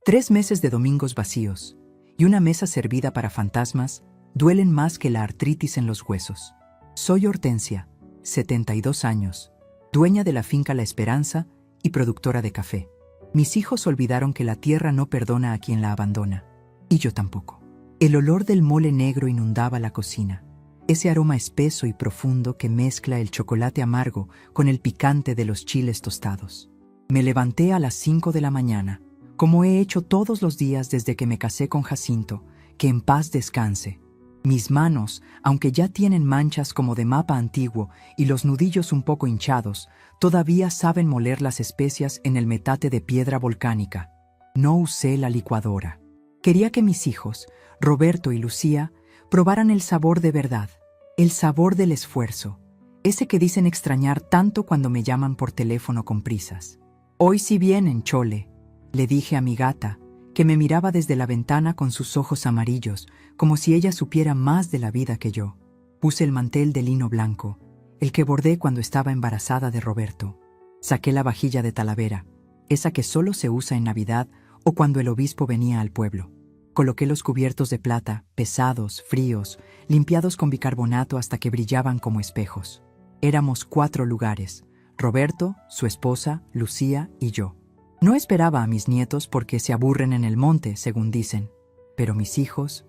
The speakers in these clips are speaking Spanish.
3 meses de domingos vacíos y una mesa servida para fantasmas duelen más que la artritis en los huesos. Soy Hortensia, 72 años, dueña de la finca La Esperanza y productora de café. Mis hijos olvidaron que la tierra no perdona a quien la abandona, y yo tampoco. El olor del mole negro inundaba la cocina, ese aroma espeso y profundo que mezcla el chocolate amargo con el picante de los chiles tostados. Me levanté a las 5 de la mañana, como he hecho todos los días desde que me casé con Jacinto, que en paz descanse. Mis manos, aunque ya tienen manchas como de mapa antiguo y los nudillos un poco hinchados, todavía saben moler las especias en el metate de piedra volcánica. No usé la licuadora. Quería que mis hijos, Roberto y Lucía, probaran el sabor de verdad, el sabor del esfuerzo, ese que dicen extrañar tanto cuando me llaman por teléfono con prisas. Hoy sí vienen, Chole, le dije a mi gata, que me miraba desde la ventana con sus ojos amarillos, como si ella supiera más de la vida que yo. Puse el mantel de lino blanco, el que bordé cuando estaba embarazada de Roberto. Saqué la vajilla de Talavera, esa que solo se usa en Navidad o cuando el obispo venía al pueblo. Coloqué los cubiertos de plata, pesados, fríos, limpiados con bicarbonato hasta que brillaban como espejos. Éramos 4 lugares: Roberto, su esposa, Lucía y yo. No esperaba a mis nietos porque se aburren en el monte, según dicen. Pero mis hijos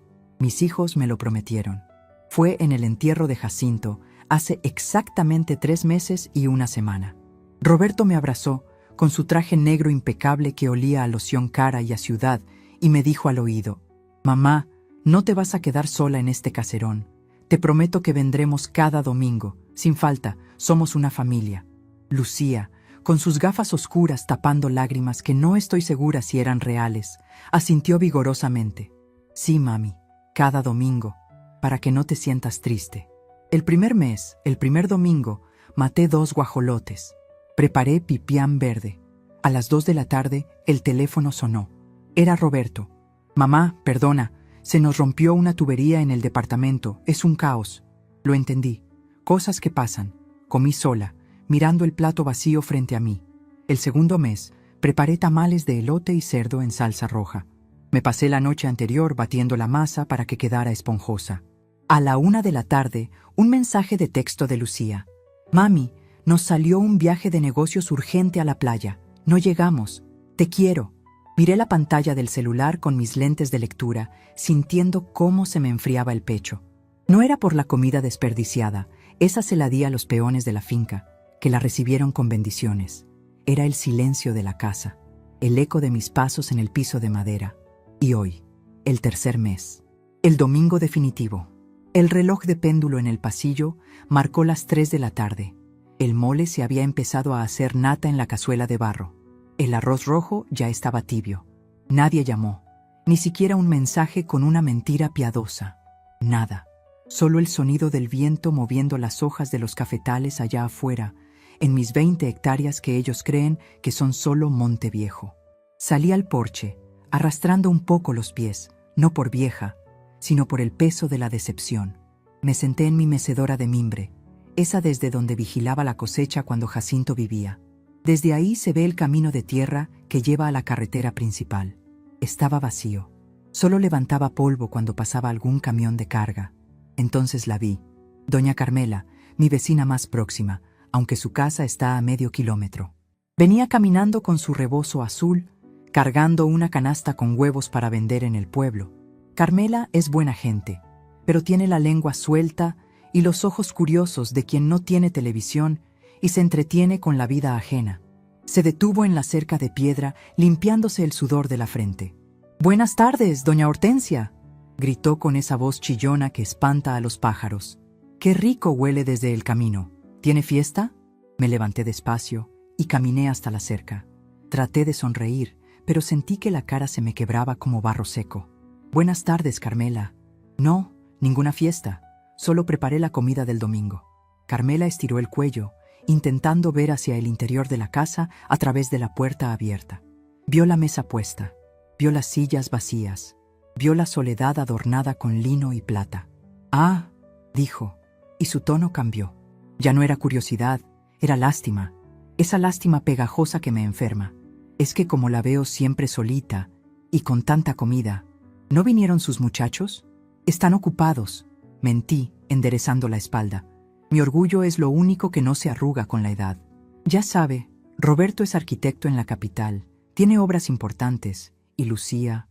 me lo prometieron. Fue en el entierro de Jacinto, hace exactamente 3 meses y 1 semana. Roberto me abrazó, con su traje negro impecable que olía a loción cara y a ciudad, y me dijo al oído: «Mamá, no te vas a quedar sola en este caserón. Te prometo que vendremos cada domingo, sin falta, somos una familia». Lucía, con sus gafas oscuras tapando lágrimas que no estoy segura si eran reales, asintió vigorosamente. «Sí, mami, cada domingo, para que no te sientas triste». El primer mes, el primer domingo, maté 2 guajolotes. Preparé pipián verde. A las 2 de la tarde, el teléfono sonó. Era Roberto. «Mamá, perdona, se nos rompió una tubería en el departamento, es un caos». Lo entendí. Cosas que pasan. Comí sola, mirando el plato vacío frente a mí. El segundo mes, preparé tamales de elote y cerdo en salsa roja. Me pasé la noche anterior batiendo la masa para que quedara esponjosa. A la 1 de la tarde, un mensaje de texto de Lucía. «Mami, nos salió un viaje de negocios urgente a la playa. No llegamos. Te quiero». Miré la pantalla del celular con mis lentes de lectura, sintiendo cómo se me enfriaba el pecho. No era por la comida desperdiciada, esa se la di a los peones de la finca, que la recibieron con bendiciones. Era el silencio de la casa, el eco de mis pasos en el piso de madera. Y hoy, el tercer mes, el domingo definitivo. El reloj de péndulo en el pasillo marcó las 3 de la tarde. El mole se había empezado a hacer nata en la cazuela de barro. El arroz rojo ya estaba tibio. Nadie llamó, ni siquiera un mensaje con una mentira piadosa. Nada. Solo el sonido del viento moviendo las hojas de los cafetales allá afuera, en mis 20 hectáreas que ellos creen que son solo monte viejo. Salí al porche, arrastrando un poco los pies, no por vieja, sino por el peso de la decepción. Me senté en mi mecedora de mimbre, esa desde donde vigilaba la cosecha cuando Jacinto vivía. Desde ahí se ve el camino de tierra que lleva a la carretera principal. Estaba vacío. Solo levantaba polvo cuando pasaba algún camión de carga. Entonces la vi. Doña Carmela, mi vecina más próxima, aunque su casa está a medio kilómetro. Venía caminando con su rebozo azul, cargando una canasta con huevos para vender en el pueblo. Carmela es buena gente, pero tiene la lengua suelta y los ojos curiosos de quien no tiene televisión y se entretiene con la vida ajena. Se detuvo en la cerca de piedra, limpiándose el sudor de la frente. «Buenas tardes, doña Hortensia», gritó con esa voz chillona que espanta a los pájaros. «Qué rico huele desde el camino. ¿Tiene fiesta?». Me levanté despacio y caminé hasta la cerca. Traté de sonreír, pero sentí que la cara se me quebraba como barro seco. «Buenas tardes, Carmela». «No, ninguna fiesta. Solo preparé la comida del domingo». Carmela estiró el cuello, intentando ver hacia el interior de la casa a través de la puerta abierta. Vio la mesa puesta, vio las sillas vacías, vio la soledad adornada con lino y plata. «Ah», dijo, y su tono cambió. Ya no era curiosidad, era lástima, esa lástima pegajosa que me enferma. Es que como la veo siempre solita, Y con tanta comida, ¿no vinieron sus muchachos? Están ocupados, mentí, enderezando la espalda. Mi orgullo es lo único que no se arruga con la edad. Ya sabe, Roberto es arquitecto en la capital, tiene obras importantes, y Lucía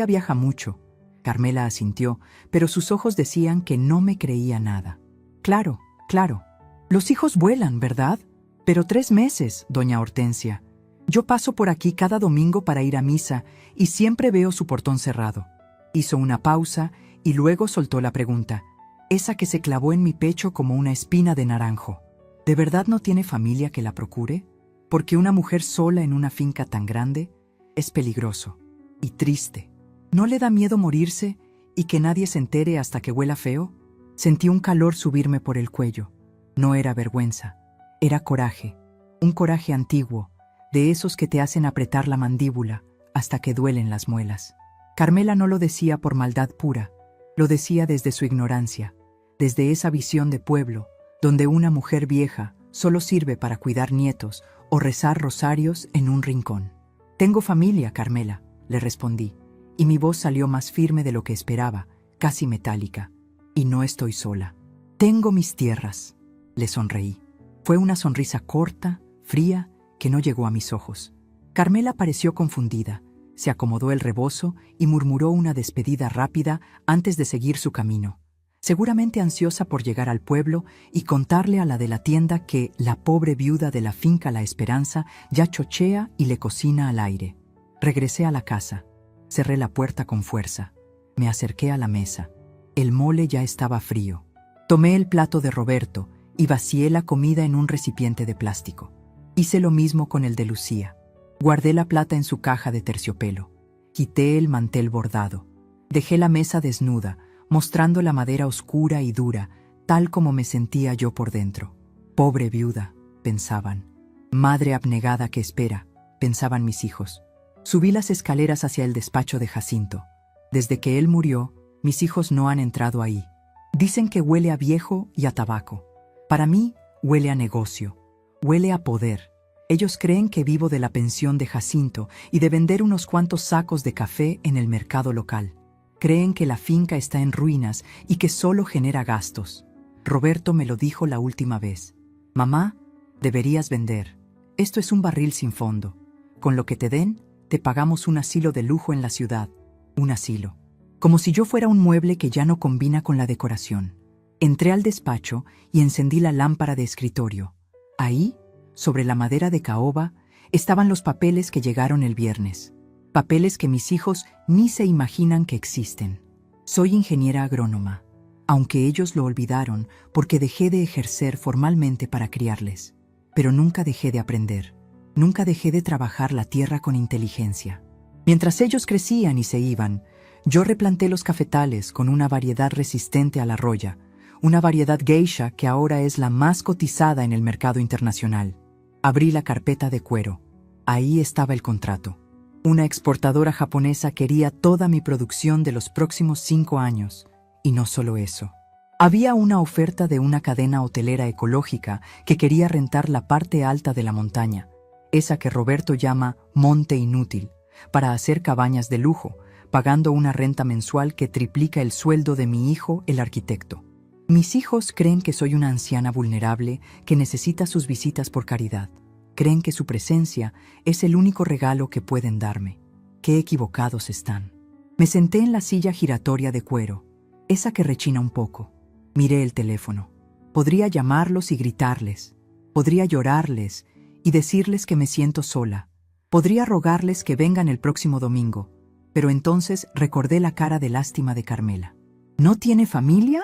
viaja mucho. Carmela asintió, pero sus ojos decían que no me creía nada. Claro, claro. Los hijos vuelan, ¿verdad? Pero 3 meses, doña Hortensia. Yo paso por aquí cada domingo para ir a misa y siempre veo su portón cerrado. Hizo una pausa y luego soltó la pregunta, esa que se clavó en mi pecho como una espina de naranjo. ¿De verdad no tiene familia que la procure? Porque una mujer sola en una finca tan grande es peligroso y triste. ¿No le da miedo morirse y que nadie se entere hasta que huela feo? Sentí un calor subirme por el cuello. No era vergüenza, era coraje, un coraje antiguo, de esos que te hacen apretar la mandíbula hasta que duelen las muelas. Carmela no lo decía por maldad pura, lo decía desde su ignorancia, desde esa visión de pueblo, donde una mujer vieja solo sirve para cuidar nietos o rezar rosarios en un rincón. Tengo familia, Carmela, le respondí, y mi voz salió más firme de lo que esperaba, casi metálica. Y no estoy sola. Tengo mis tierras. Le sonreí. Fue una sonrisa corta, fría, que no llegó a mis ojos. Carmela pareció confundida, se acomodó el rebozo y murmuró una despedida rápida antes de seguir su camino, seguramente ansiosa por llegar al pueblo y contarle a la de la tienda que la pobre viuda de la finca La Esperanza ya chochea y le cocina al aire. Regresé a la casa, cerré la puerta con fuerza, me acerqué a la mesa. El mole ya estaba frío. Tomé el plato de Roberto y vacié la comida en un recipiente de plástico. Hice lo mismo con el de Lucía. Guardé la plata en su caja de terciopelo. Quité el mantel bordado. Dejé la mesa desnuda, mostrando la madera oscura y dura, tal como me sentía yo por dentro. Pobre viuda, pensaban. Madre abnegada que espera, pensaban mis hijos. Subí las escaleras hacia el despacho de Jacinto. Desde que él murió, mis hijos no han entrado ahí. Dicen que huele a viejo y a tabaco. Para mí, huele a negocio. Huele a poder. Ellos creen que vivo de la pensión de Jacinto y de vender unos cuantos sacos de café en el mercado local. Creen que la finca está en ruinas y que solo genera gastos. Roberto me lo dijo la última vez. Mamá, deberías vender. Esto es un barril sin fondo. Con lo que te den, te pagamos un asilo de lujo en la ciudad. Un asilo. Como si yo fuera un mueble que ya no combina con la decoración. Entré al despacho y encendí la lámpara de escritorio. Ahí, sobre la madera de caoba, estaban los papeles que llegaron el viernes. Papeles que mis hijos ni se imaginan que existen. Soy ingeniera agrónoma, aunque ellos lo olvidaron porque dejé de ejercer formalmente para criarles. Pero nunca dejé de aprender. Nunca dejé de trabajar la tierra con inteligencia. Mientras ellos crecían y se iban, yo replanté los cafetales con una variedad resistente a la roya, una variedad geisha que ahora es la más cotizada en el mercado internacional. Abrí la carpeta de cuero. Ahí estaba el contrato. Una exportadora japonesa quería toda mi producción de los próximos 5 años. Y no solo eso. Había una oferta de una cadena hotelera ecológica que quería rentar la parte alta de la montaña, esa que Roberto llama Monte Inútil, para hacer cabañas de lujo, pagando una renta mensual que triplica el sueldo de mi hijo, el arquitecto. Mis hijos creen que soy una anciana vulnerable que necesita sus visitas por caridad. Creen que su presencia es el único regalo que pueden darme. Qué equivocados están. Me senté en la silla giratoria de cuero, esa que rechina un poco. Miré el teléfono. Podría llamarlos y gritarles. Podría llorarles y decirles que me siento sola. Podría rogarles que vengan el próximo domingo. Pero entonces recordé la cara de lástima de Carmela. ¿No tiene familia?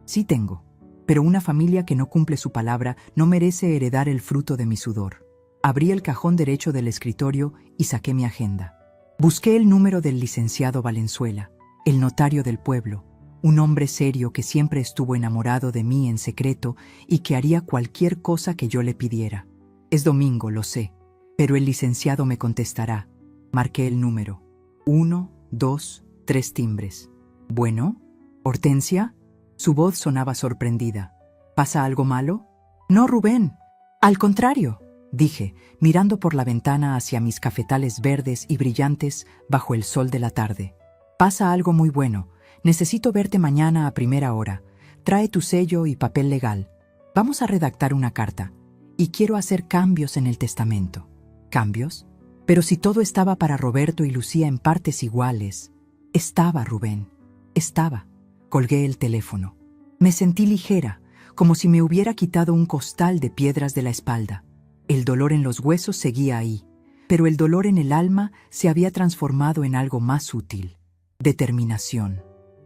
Sí tengo, pero una familia que no cumple su palabra no merece heredar el fruto de mi sudor. Abrí el cajón derecho del escritorio y saqué mi agenda. Busqué el número del licenciado Valenzuela, el notario del pueblo, un hombre serio que siempre estuvo enamorado de mí en secreto y que haría cualquier cosa que yo le pidiera. Es domingo, lo sé, pero el licenciado me contestará. Marqué el número. 1, 2, 3 timbres. ¿Bueno? ¿Hortensia? Su voz sonaba sorprendida. ¿Pasa algo malo? No, Rubén. Al contrario. dije, mirando por la ventana hacia mis cafetales verdes y brillantes bajo el sol de la tarde. Pasa algo muy bueno. Necesito verte mañana a primera hora. Trae tu sello y papel legal. Vamos a redactar una carta. Y quiero hacer cambios en el testamento. ¿Cambios? Pero si todo estaba para Roberto y Lucía en partes iguales. Estaba, Rubén. Estaba. Colgué el teléfono. Me sentí ligera, como si me hubiera quitado un costal de piedras de la espalda. El dolor en los huesos seguía ahí, pero el dolor en el alma se había transformado en algo más útil. Determinación.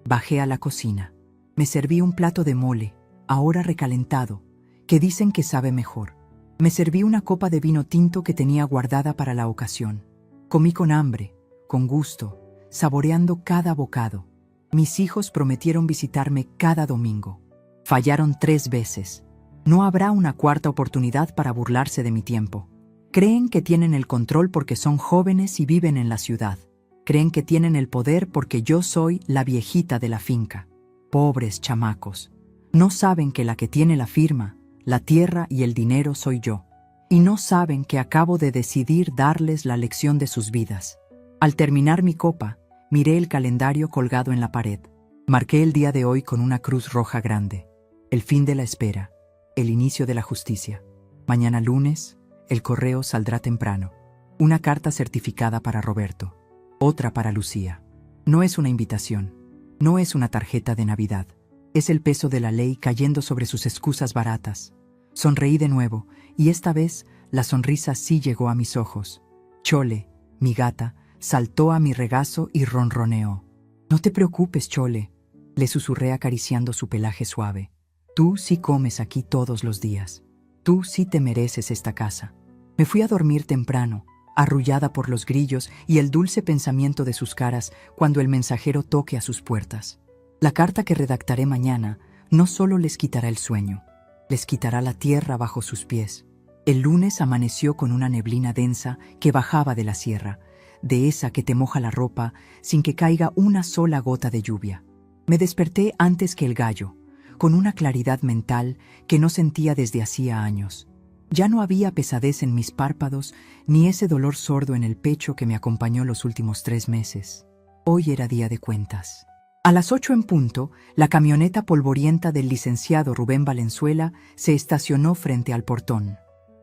Bajé a la cocina. Me serví un plato de mole, ahora recalentado, que dicen que sabe mejor. Me serví una copa de vino tinto que tenía guardada para la ocasión. Comí con hambre, con gusto, saboreando cada bocado. Mis hijos prometieron visitarme cada domingo. Fallaron 3 veces. No habrá una cuarta oportunidad para burlarse de mi tiempo. Creen que tienen el control porque son jóvenes y viven en la ciudad. Creen que tienen el poder porque yo soy la viejita de la finca. Pobres chamacos. No saben que la que tiene la firma, la tierra y el dinero soy yo. Y no saben que acabo de decidir darles la lección de sus vidas. Al terminar mi copa, miré el calendario colgado en la pared. Marqué el día de hoy con una cruz roja grande. El fin de la espera. El inicio de la justicia. Mañana lunes, el correo saldrá temprano. Una carta certificada para Roberto. Otra para Lucía. No es una invitación. No es una tarjeta de Navidad. Es el peso de la ley cayendo sobre sus excusas baratas. Sonreí de nuevo, y esta vez la sonrisa sí llegó a mis ojos. Chole, mi gata, saltó a mi regazo y ronroneó. «No te preocupes, Chole», le susurré acariciando su pelaje suave. «Tú sí comes aquí todos los días. Tú sí te mereces esta casa». Me fui a dormir temprano, arrullada por los grillos y el dulce pensamiento de sus caras cuando el mensajero toque a sus puertas. La carta que redactaré mañana no solo les quitará el sueño, les quitará la tierra bajo sus pies. El lunes amaneció con una neblina densa que bajaba de la sierra, de esa que te moja la ropa sin que caiga una sola gota de lluvia. Me desperté antes que el gallo, con una claridad mental que no sentía desde hacía años. Ya no había pesadez en mis párpados ni ese dolor sordo en el pecho que me acompañó los últimos 3 meses. Hoy era día de cuentas. A las 8 en punto, la camioneta polvorienta del licenciado Rubén Valenzuela se estacionó frente al portón.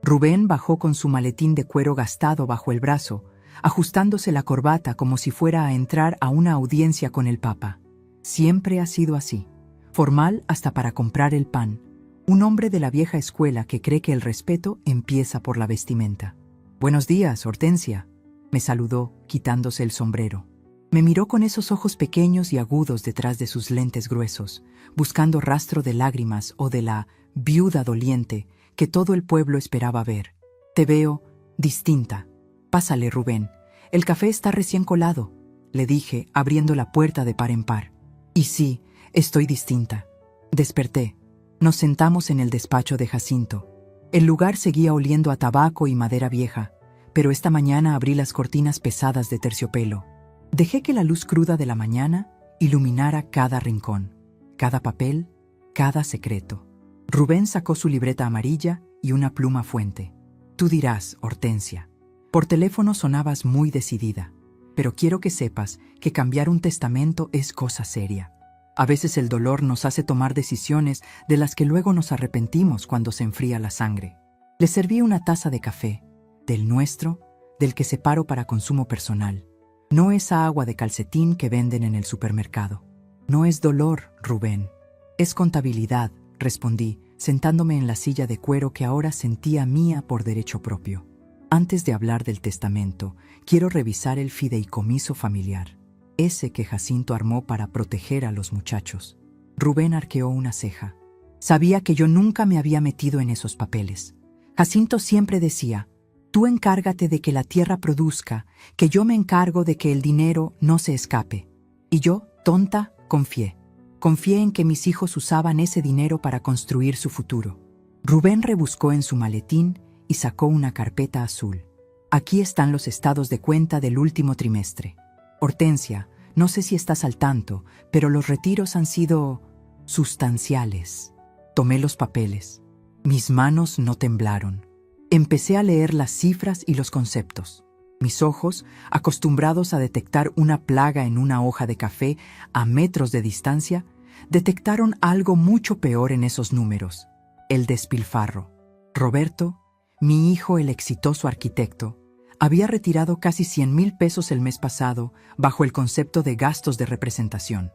Rubén bajó con su maletín de cuero gastado bajo el brazo, ajustándose la corbata como si fuera a entrar a una audiencia con el Papa. Siempre ha sido así. Formal hasta para comprar el pan. Un hombre de la vieja escuela que cree que el respeto empieza por la vestimenta. «Buenos días, Hortensia», me saludó, quitándose el sombrero. Me miró con esos ojos pequeños y agudos detrás de sus lentes gruesos, buscando rastro de lágrimas o de la viuda doliente que todo el pueblo esperaba ver. «Te veo distinta. Pásale, Rubén. El café está recién colado», le dije, abriendo la puerta de par en par. «Y sí, estoy distinta». Desperté. Nos sentamos en el despacho de Jacinto. El lugar seguía oliendo a tabaco y madera vieja, pero esta mañana abrí las cortinas pesadas de terciopelo. Dejé que la luz cruda de la mañana iluminara cada rincón, cada papel, cada secreto. Rubén sacó su libreta amarilla y una pluma fuente. «Tú dirás, Hortensia, por teléfono sonabas muy decidida, pero quiero que sepas que cambiar un testamento es cosa seria. A veces el dolor nos hace tomar decisiones de las que luego nos arrepentimos cuando se enfría la sangre». Le serví una taza de café, del nuestro, del que separo para consumo personal. No esa agua de calcetín que venden en el supermercado. «No es dolor, Rubén. Es contabilidad», respondí, sentándome en la silla de cuero que ahora sentía mía por derecho propio. «Antes de hablar del testamento, quiero revisar el fideicomiso familiar. Ese que Jacinto armó para proteger a los muchachos». Rubén arqueó una ceja. Sabía que yo nunca me había metido en esos papeles. Jacinto siempre decía: «Tú encárgate de que la tierra produzca, que yo me encargo de que el dinero no se escape». Y yo, tonta, confié. Confié en que mis hijos usaban ese dinero para construir su futuro. Rubén rebuscó en su maletín y sacó una carpeta azul. «Aquí están los estados de cuenta del último trimestre. Hortensia, no sé si estás al tanto, pero los retiros han sido sustanciales». Tomé los papeles. Mis manos no temblaron. Empecé a leer las cifras y los conceptos. Mis ojos, acostumbrados a detectar una plaga en una hoja de café a metros de distancia, detectaron algo mucho peor en esos números: el despilfarro. Roberto, mi hijo, el exitoso arquitecto, había retirado casi 100,000 pesos el mes pasado bajo el concepto de gastos de representación.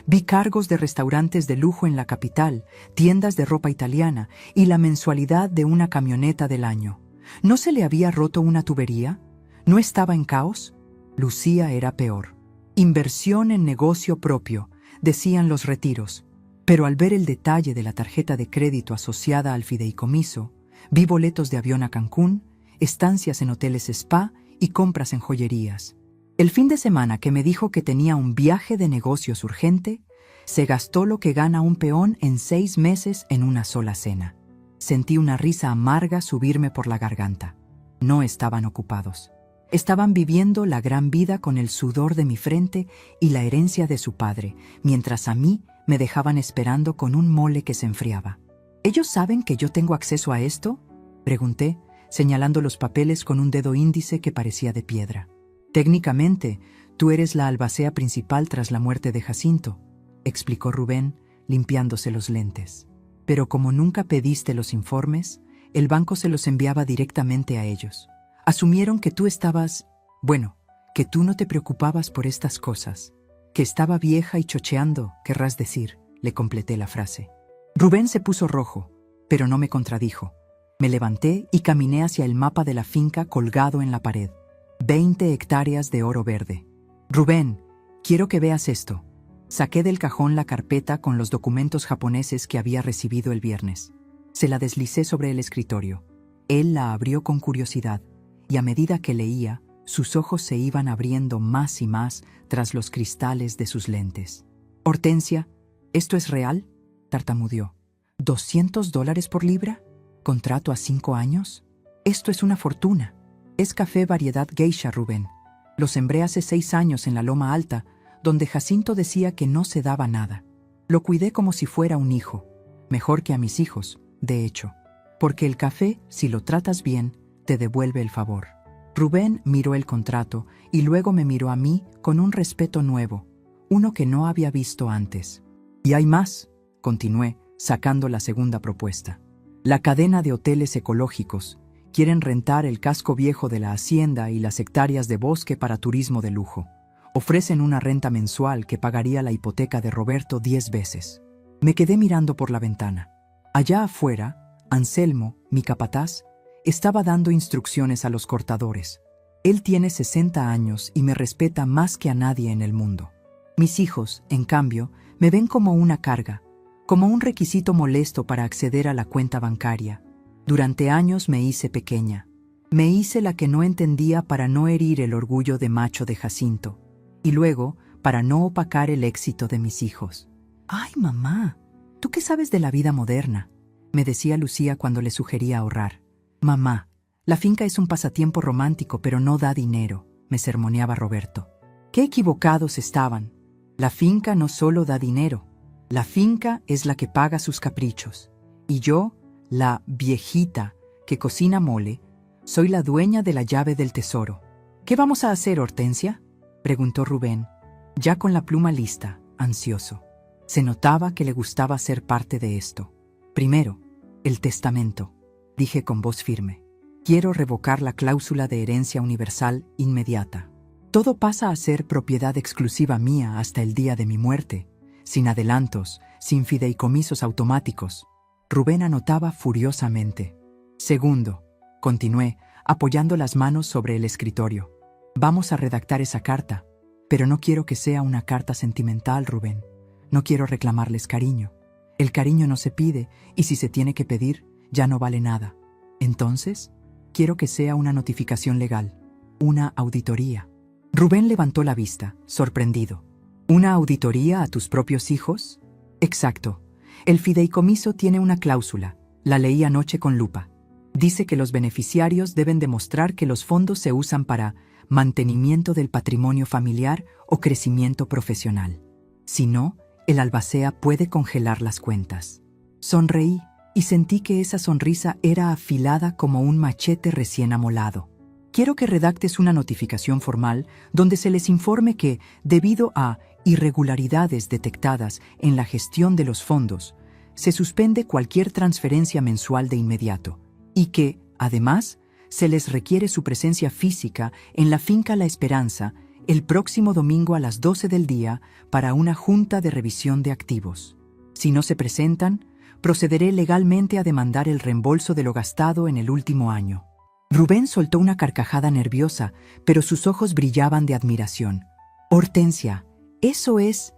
Vi cargos de restaurantes de lujo en la capital, tiendas de ropa italiana y la mensualidad de una camioneta del año. ¿No se le había roto una tubería? ¿No estaba en caos? Lucía era peor. Inversión en negocio propio, decían los retiros. Pero al ver el detalle de la tarjeta de crédito asociada al fideicomiso, vi boletos de avión a Cancún, estancias en hoteles spa y compras en joyerías. El fin de semana que me dijo que tenía un viaje de negocios urgente, se gastó lo que gana un peón en 6 meses en una sola cena. Sentí una risa amarga subirme por la garganta. No estaban ocupados. Estaban viviendo la gran vida con el sudor de mi frente y la herencia de su padre, mientras a mí me dejaban esperando con un mole que se enfriaba. ¿Ellos saben que yo tengo acceso a esto?, pregunté, señalando los papeles con un dedo índice que parecía de piedra. Técnicamente, tú eres la albacea principal tras la muerte de Jacinto, explicó Rubén, limpiándose los lentes. Pero como nunca pediste los informes, el banco se los enviaba directamente a ellos. Asumieron que tú estabas, que tú no te preocupabas por estas cosas, que estaba vieja y chocheando, querrás decir, le completé la frase. Rubén se puso rojo, pero no me contradijo. Me levanté y caminé hacia el mapa de la finca colgado en la pared. 20 hectáreas de oro verde. Rubén, quiero que veas esto. Saqué del cajón la carpeta con los documentos japoneses que había recibido el viernes. Se la deslicé sobre el escritorio. Él la abrió con curiosidad, y a medida que leía, sus ojos se iban abriendo más y más tras los cristales de sus lentes. Hortensia, ¿esto es real?, tartamudeó. ¿$200 por libra? ¿Contrato a 5 años? Esto es una fortuna. Es café variedad geisha, Rubén. Lo sembré hace 6 años en la Loma Alta, donde Jacinto decía que no se daba nada. Lo cuidé como si fuera un hijo, mejor que a mis hijos, de hecho, porque el café, si lo tratas bien, te devuelve el favor. Rubén miró el contrato y luego me miró a mí con un respeto nuevo, uno que no había visto antes. Y hay más, continué, sacando la segunda propuesta. La cadena de hoteles ecológicos quieren rentar el casco viejo de la hacienda y las hectáreas de bosque para turismo de lujo. Ofrecen una renta mensual que pagaría la hipoteca de Roberto 10 veces. Me quedé mirando por la ventana. Allá afuera, Anselmo, mi capataz, estaba dando instrucciones a los cortadores. Él tiene 60 años y me respeta más que a nadie en el mundo. Mis hijos, en cambio, me ven como una carga, como un requisito molesto para acceder a la cuenta bancaria. Durante años me hice pequeña. Me hice la que no entendía para no herir el orgullo de macho de Jacinto. Y luego, para no opacar el éxito de mis hijos. «Ay, mamá, ¿tú qué sabes de la vida moderna?», me decía Lucía cuando le sugería ahorrar. «Mamá, la finca es un pasatiempo romántico, pero no da dinero», me sermoneaba Roberto. Qué equivocados estaban. La finca no solo da dinero. La finca es la que paga sus caprichos. Y yo, la viejita que cocina mole, soy la dueña de la llave del tesoro. «¿Qué vamos a hacer, Hortensia?», preguntó Rubén, ya con la pluma lista, ansioso. Se notaba que le gustaba ser parte de esto. «Primero, el testamento», dije con voz firme. «Quiero revocar la cláusula de herencia universal inmediata. Todo pasa a ser propiedad exclusiva mía hasta el día de mi muerte, sin adelantos, sin fideicomisos automáticos». Rubén anotaba furiosamente. «Segundo», continué, apoyando las manos sobre el escritorio. «Vamos a redactar esa carta, pero no quiero que sea una carta sentimental, Rubén. No quiero reclamarles cariño. El cariño no se pide, y si se tiene que pedir, ya no vale nada. Entonces, quiero que sea una notificación legal, una auditoría». Rubén levantó la vista, sorprendido. «¿Una auditoría a tus propios hijos?». «Exacto. El fideicomiso tiene una cláusula, la leí anoche con lupa. Dice que los beneficiarios deben demostrar que los fondos se usan para mantenimiento del patrimonio familiar o crecimiento profesional. Si no, el albacea puede congelar las cuentas». Sonreí. y sentí que esa sonrisa era afilada como un machete recién amolado. Quiero que redactes una notificación formal donde se les informe que, debido a irregularidades detectadas en la gestión de los fondos, se suspende cualquier transferencia mensual de inmediato y que, además, se les requiere su presencia física en la finca La Esperanza el próximo domingo a las 12 del día para una junta de revisión de activos. Si no se presentan, procederé legalmente a demandar el reembolso de lo gastado en el último año. Rubén soltó una carcajada nerviosa, pero sus ojos brillaban de admiración. Hortensia, eso es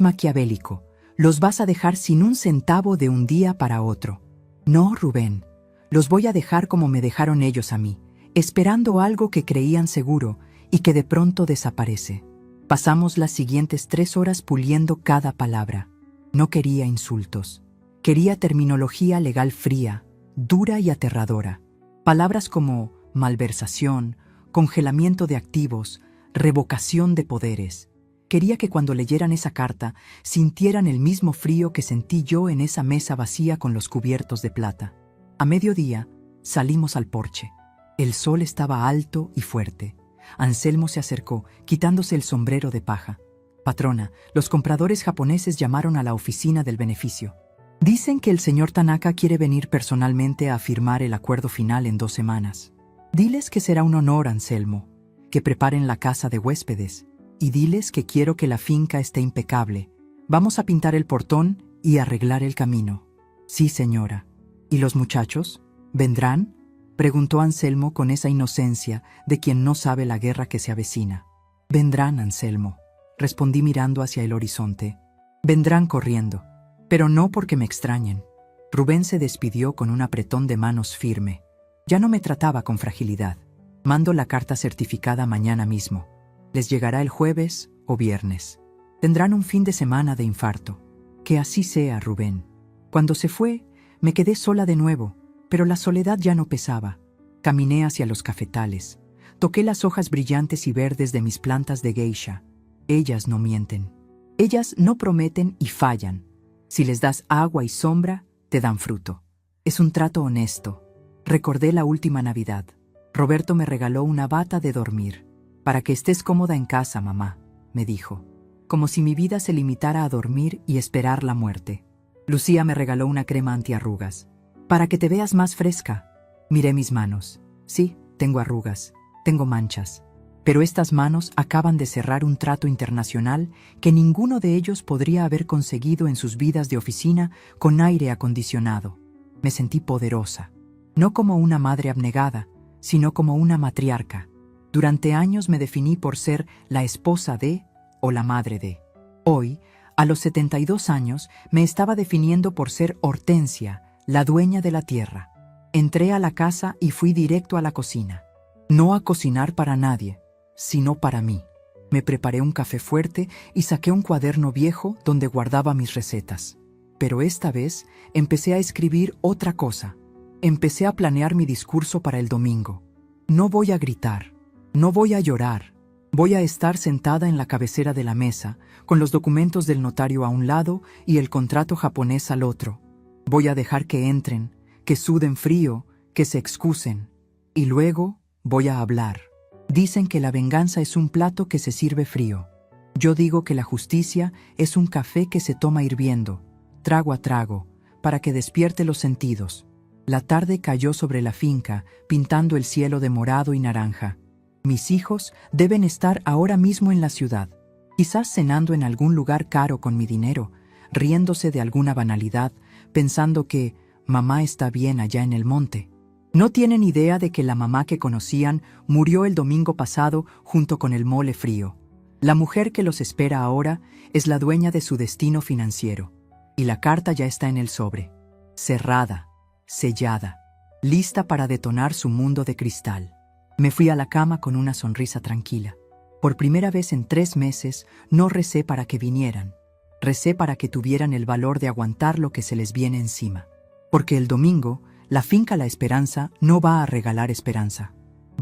maquiavélico. Los vas a dejar sin un centavo de un día para otro. No, Rubén, los voy a dejar como me dejaron ellos a mí, esperando algo que creían seguro y que de pronto desaparece. Pasamos las siguientes 3 horas puliendo cada palabra. No quería insultos. Quería terminología legal fría, dura y aterradora. Palabras como malversación, congelamiento de activos, revocación de poderes. Quería que cuando leyeran esa carta sintieran el mismo frío que sentí yo en esa mesa vacía con los cubiertos de plata. A mediodía salimos al porche. El sol estaba alto y fuerte. Anselmo se acercó, quitándose el sombrero de paja. Patrona, los compradores japoneses llamaron a la oficina del beneficio. Dicen que el señor Tanaka quiere venir personalmente a firmar el acuerdo final en 2 semanas. Diles que será un honor, Anselmo, que preparen la casa de huéspedes, y diles que quiero que la finca esté impecable. Vamos a pintar el portón y arreglar el camino. Sí, señora. ¿Y los muchachos? ¿Vendrán?, preguntó Anselmo con esa inocencia de quien no sabe la guerra que se avecina. Vendrán, Anselmo, respondí mirando hacia el horizonte. Vendrán corriendo. Pero no porque me extrañen. Rubén se despidió con un apretón de manos firme. Ya no me trataba con fragilidad. Mando la carta certificada mañana mismo. Les llegará el jueves o viernes. Tendrán un fin de semana de infarto. Que así sea, Rubén. Cuando se fue, me quedé sola de nuevo, pero la soledad ya no pesaba. Caminé hacia los cafetales. Toqué las hojas brillantes y verdes de mis plantas de geisha. Ellas no mienten. Ellas no prometen y fallan. Si les das agua y sombra, te dan fruto. Es un trato honesto. Recordé la última Navidad. Roberto me regaló una bata de dormir. Para que estés cómoda en casa, mamá, me dijo. Como si mi vida se limitara a dormir y esperar la muerte. Lucía me regaló una crema antiarrugas. Para que te veas más fresca. Miré mis manos. Sí, tengo arrugas, tengo manchas. Pero estas manos acaban de cerrar un trato internacional que ninguno de ellos podría haber conseguido en sus vidas de oficina con aire acondicionado. Me sentí poderosa, no como una madre abnegada, sino como una matriarca. Durante años me definí por ser la esposa de o la madre de. Hoy, a los 72 años, me estaba definiendo por ser Hortensia, la dueña de la tierra. Entré a la casa y fui directo a la cocina. No a cocinar para nadie, sino para mí. Me preparé un café fuerte y saqué un cuaderno viejo donde guardaba mis recetas. Pero esta vez empecé a escribir otra cosa. Empecé a planear mi discurso para el domingo. No voy a gritar, no voy a llorar. Voy a estar sentada en la cabecera de la mesa, con los documentos del notario a un lado y el contrato japonés al otro. Voy a dejar que entren, que suden frío, que se excusen. Y luego voy a hablar. Dicen que la venganza es un plato que se sirve frío. Yo digo que la justicia es un café que se toma hirviendo, trago a trago, para que despierte los sentidos. La tarde cayó sobre la finca, pintando el cielo de morado y naranja. Mis hijos deben estar ahora mismo en la ciudad, quizás cenando en algún lugar caro con mi dinero, riéndose de alguna banalidad, pensando que mamá está bien allá en el monte. No tienen idea de que la mamá que conocían murió el domingo pasado junto con el mole frío. La mujer que los espera ahora es la dueña de su destino financiero. Y la carta ya está en el sobre, cerrada, sellada, lista para detonar su mundo de cristal. Me fui a la cama con una sonrisa tranquila. Por primera vez en 3 meses no recé para que vinieran. Recé para que tuvieran el valor de aguantar lo que se les viene encima. Porque el domingo, la finca La Esperanza no va a regalar esperanza.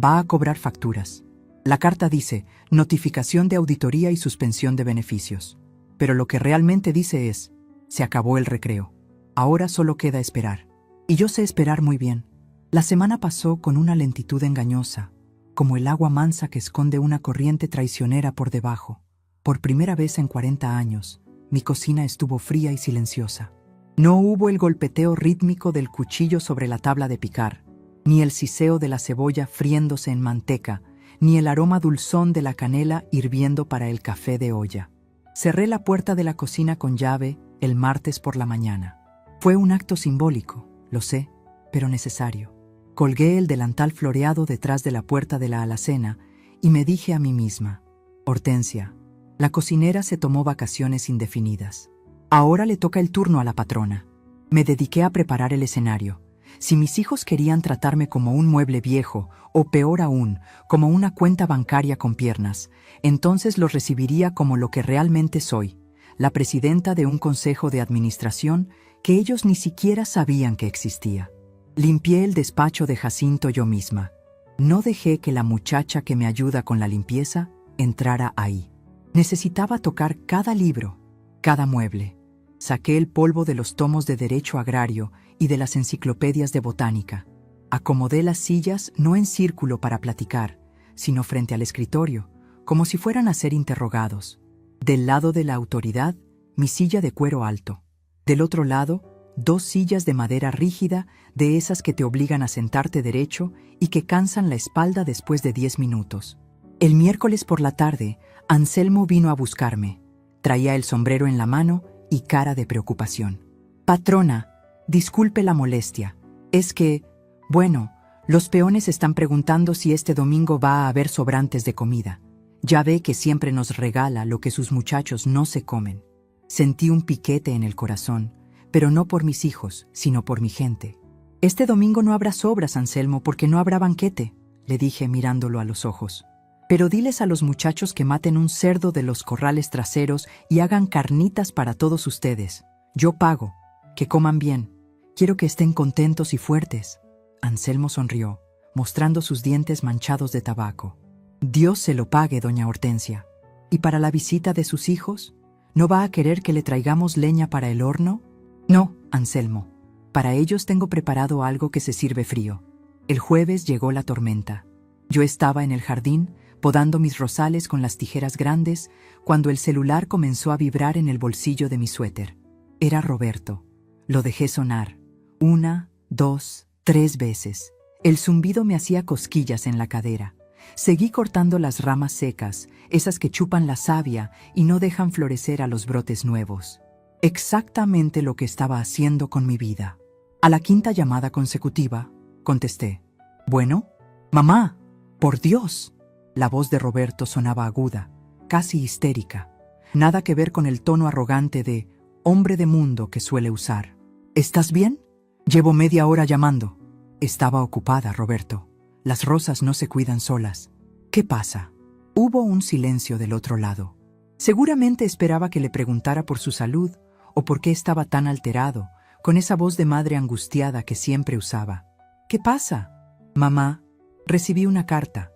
Va a cobrar facturas. La carta dice notificación de auditoría y suspensión de beneficios. Pero lo que realmente dice es, se acabó el recreo. Ahora solo queda esperar. Y yo sé esperar muy bien. La semana pasó con una lentitud engañosa, como el agua mansa que esconde una corriente traicionera por debajo. Por primera vez en 40 años, mi cocina estuvo fría y silenciosa. No hubo el golpeteo rítmico del cuchillo sobre la tabla de picar, ni el siseo de la cebolla friéndose en manteca, ni el aroma dulzón de la canela hirviendo para el café de olla. Cerré la puerta de la cocina con llave el martes por la mañana. Fue un acto simbólico, lo sé, pero necesario. Colgué el delantal floreado detrás de la puerta de la alacena y me dije a mí misma: Hortensia, la cocinera se tomó vacaciones indefinidas. Ahora le toca el turno a la patrona. Me dediqué a preparar el escenario. Si mis hijos querían tratarme como un mueble viejo, o peor aún, como una cuenta bancaria con piernas, entonces los recibiría como lo que realmente soy, la presidenta de un consejo de administración que ellos ni siquiera sabían que existía. Limpié el despacho de Jacinto yo misma. No dejé que la muchacha que me ayuda con la limpieza entrara ahí. Necesitaba tocar cada libro, cada mueble. Saqué el polvo de los tomos de Derecho Agrario y de las enciclopedias de botánica. Acomodé las sillas no en círculo para platicar, sino frente al escritorio, como si fueran a ser interrogados. Del lado de la autoridad, mi silla de cuero alto. Del otro lado, 2 sillas de madera rígida, de esas que te obligan a sentarte derecho y que cansan la espalda después de 10 minutos. El miércoles por la tarde, Anselmo vino a buscarme. Traía el sombrero en la mano y cara de preocupación. Patrona, disculpe la molestia. Es que, bueno, los peones están preguntando si este domingo va a haber sobrantes de comida. Ya ve que siempre nos regala lo que sus muchachos no se comen. Sentí un piquete en el corazón, pero no por mis hijos, sino por mi gente. Este domingo no habrá sobras, Anselmo, porque no habrá banquete, le dije mirándolo a los ojos. Pero diles a los muchachos que maten un cerdo de los corrales traseros y hagan carnitas para todos ustedes. Yo pago. Que coman bien. Quiero que estén contentos y fuertes. Anselmo sonrió, mostrando sus dientes manchados de tabaco. Dios se lo pague, doña Hortensia. ¿Y para la visita de sus hijos? ¿No va a querer que le traigamos leña para el horno? No, Anselmo. Para ellos tengo preparado algo que se sirve frío. El jueves llegó la tormenta. Yo estaba en el jardín, podando mis rosales con las tijeras grandes, cuando el celular comenzó a vibrar en el bolsillo de mi suéter. Era Roberto. Lo dejé sonar. 1, 2, 3 veces. El zumbido me hacía cosquillas en la cadera. Seguí cortando las ramas secas, esas que chupan la savia y no dejan florecer a los brotes nuevos. Exactamente lo que estaba haciendo con mi vida. A la 5ª llamada consecutiva, contesté. «Bueno, mamá, por Dios». La voz de Roberto sonaba aguda, casi histérica. Nada que ver con el tono arrogante de hombre de mundo que suele usar. «¿Estás bien? Llevo media hora llamando». Estaba ocupada, Roberto. Las rosas no se cuidan solas. ¿Qué pasa? Hubo un silencio del otro lado. Seguramente esperaba que le preguntara por su salud o por qué estaba tan alterado, con esa voz de madre angustiada que siempre usaba. ¿Qué pasa? Mamá, recibí una carta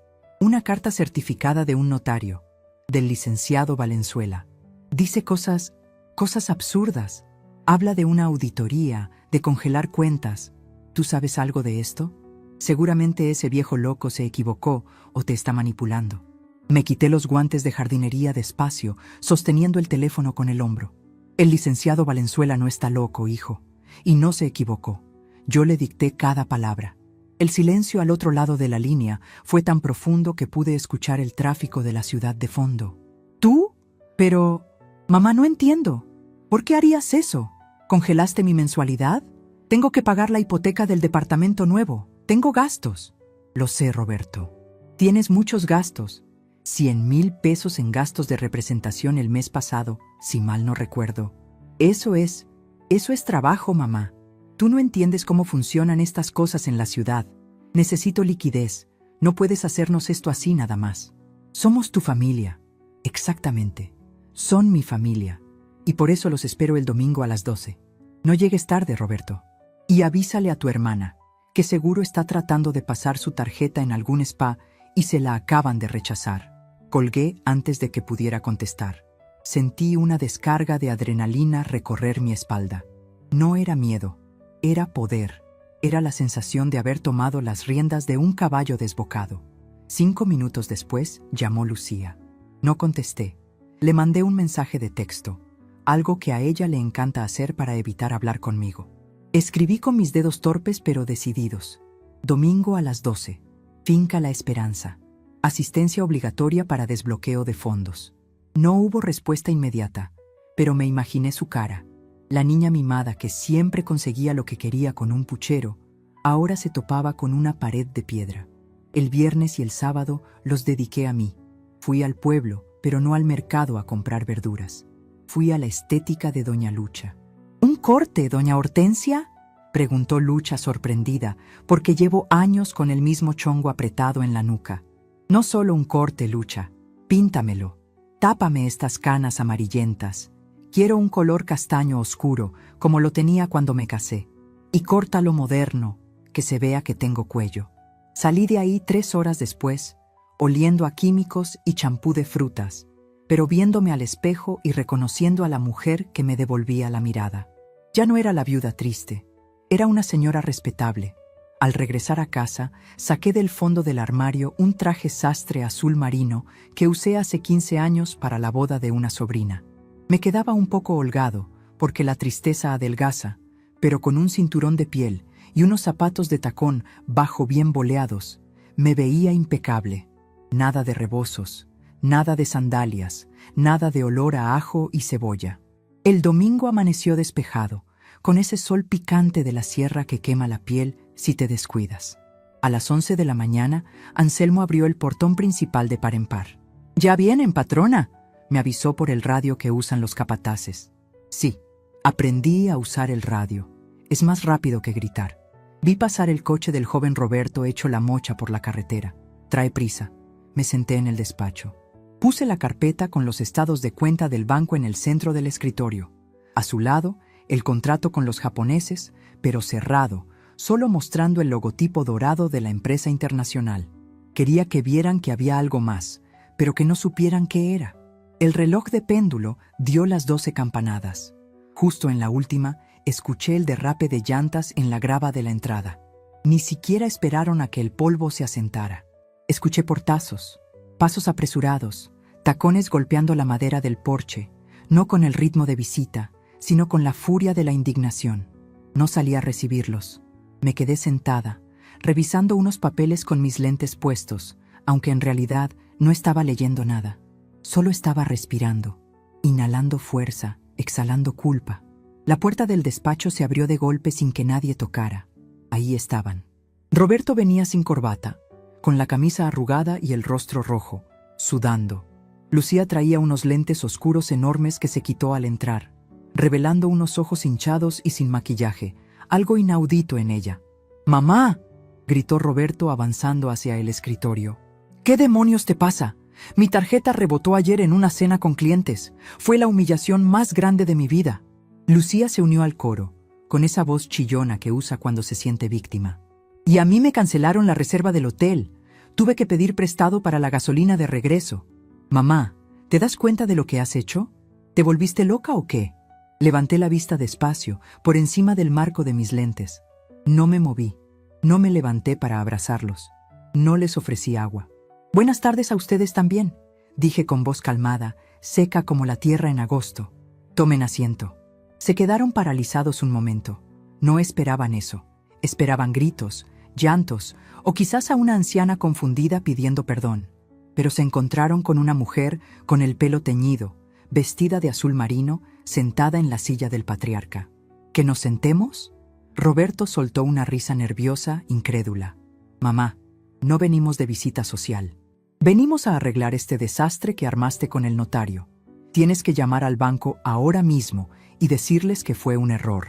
certificada de un notario, del licenciado Valenzuela. Dice cosas absurdas. Habla de una auditoría, de congelar cuentas. ¿Tú sabes algo de esto? Seguramente ese viejo loco se equivocó o te está manipulando. Me quité los guantes de jardinería despacio, sosteniendo el teléfono con el hombro. El licenciado Valenzuela no está loco, hijo, y no se equivocó. Yo le dicté cada palabra. El silencio al otro lado de la línea fue tan profundo que pude escuchar el tráfico de la ciudad de fondo. ¿Tú? Pero, mamá, no entiendo. ¿Por qué harías eso? ¿Congelaste mi mensualidad? Tengo que pagar la hipoteca del departamento nuevo. Tengo gastos. Lo sé, Roberto. Tienes muchos gastos. 100,000 pesos en gastos de representación el mes pasado, si mal no recuerdo. Eso es trabajo, mamá. Tú no entiendes cómo funcionan estas cosas en la ciudad. Necesito liquidez. No puedes hacernos esto así nada más. Somos tu familia. Exactamente. Son mi familia. Y por eso los espero el domingo a las 12. No llegues tarde, Roberto. Y avísale a tu hermana, que seguro está tratando de pasar su tarjeta en algún spa y se la acaban de rechazar. Colgué antes de que pudiera contestar. Sentí una descarga de adrenalina recorrer mi espalda. No era miedo, era poder. Era la sensación de haber tomado las riendas de un caballo desbocado. 5 minutos después, llamó Lucía. No contesté. Le mandé un mensaje de texto, algo que a ella le encanta hacer para evitar hablar conmigo. Escribí con mis dedos torpes pero decididos. Domingo a las 12. Finca La Esperanza. Asistencia obligatoria para desbloqueo de fondos. No hubo respuesta inmediata, pero me imaginé su cara. La niña mimada que siempre conseguía lo que quería con un puchero, ahora se topaba con una pared de piedra. El viernes y el sábado los dediqué a mí. Fui al pueblo, pero no al mercado a comprar verduras. Fui a la estética de doña Lucha. ¿Un corte, doña Hortensia?, preguntó Lucha sorprendida, porque llevo años con el mismo chongo apretado en la nuca. No solo un corte, Lucha. Píntamelo. Tápame estas canas amarillentas. Quiero un color castaño oscuro, como lo tenía cuando me casé. Y córtalo moderno, que se vea que tengo cuello. Salí de ahí 3 horas después, oliendo a químicos y champú de frutas, pero viéndome al espejo y reconociendo a la mujer que me devolvía la mirada. Ya no era la viuda triste, era una señora respetable. Al regresar a casa, saqué del fondo del armario un traje sastre azul marino que usé hace 15 años para la boda de una sobrina. Me quedaba un poco holgado, porque la tristeza adelgaza, pero con un cinturón de piel y unos zapatos de tacón bajo bien boleados, me veía impecable. Nada de rebozos, nada de sandalias, nada de olor a ajo y cebolla. El domingo amaneció despejado, con ese sol picante de la sierra que quema la piel si te descuidas. A las 11 de la mañana, Anselmo abrió el portón principal de par en par. «¿Ya vienen, patrona?», me avisó por el radio que usan los capataces. Sí, aprendí a usar el radio. Es más rápido que gritar. Vi pasar el coche del joven Roberto hecho la mocha por la carretera. Trae prisa. Me senté en el despacho. Puse la carpeta con los estados de cuenta del banco en el centro del escritorio. A su lado, el contrato con los japoneses, pero cerrado, solo mostrando el logotipo dorado de la empresa internacional. Quería que vieran que había algo más, pero que no supieran qué era. El reloj de péndulo dio las 12 campanadas. Justo en la última, escuché el derrape de llantas en la grava de la entrada. Ni siquiera esperaron a que el polvo se asentara. Escuché portazos, pasos apresurados, tacones golpeando la madera del porche, no con el ritmo de visita, sino con la furia de la indignación. No salí a recibirlos. Me quedé sentada, revisando unos papeles con mis lentes puestos, aunque en realidad no estaba leyendo nada. Solo estaba respirando, inhalando fuerza, exhalando culpa. La puerta del despacho se abrió de golpe sin que nadie tocara. Ahí estaban. Roberto venía sin corbata, con la camisa arrugada y el rostro rojo, sudando. Lucía traía unos lentes oscuros enormes que se quitó al entrar, revelando unos ojos hinchados y sin maquillaje, algo inaudito en ella. «¡Mamá!», gritó Roberto avanzando hacia el escritorio. «¿Qué demonios te pasa? Mi tarjeta rebotó ayer en una cena con clientes. Fue la humillación más grande de mi vida». Lucía se unió al coro, con esa voz chillona que usa cuando se siente víctima. «Y a mí me cancelaron la reserva del hotel. Tuve que pedir prestado para la gasolina de regreso. Mamá, ¿te das cuenta de lo que has hecho? ¿Te volviste loca o qué?». Levanté la vista despacio, por encima del marco de mis lentes. No me moví. No me levanté para abrazarlos. No les ofrecí agua. «Buenas tardes a ustedes también», dije con voz calmada, seca como la tierra en agosto. «Tomen asiento». Se quedaron paralizados un momento. No esperaban eso. Esperaban gritos, llantos, o quizás a una anciana confundida pidiendo perdón. Pero se encontraron con una mujer con el pelo teñido, vestida de azul marino, sentada en la silla del patriarca. ¿Que nos sentemos? Roberto soltó una risa nerviosa, incrédula. «Mamá, no venimos de visita social. Venimos a arreglar este desastre que armaste con el notario. Tienes que llamar al banco ahora mismo y decirles que fue un error».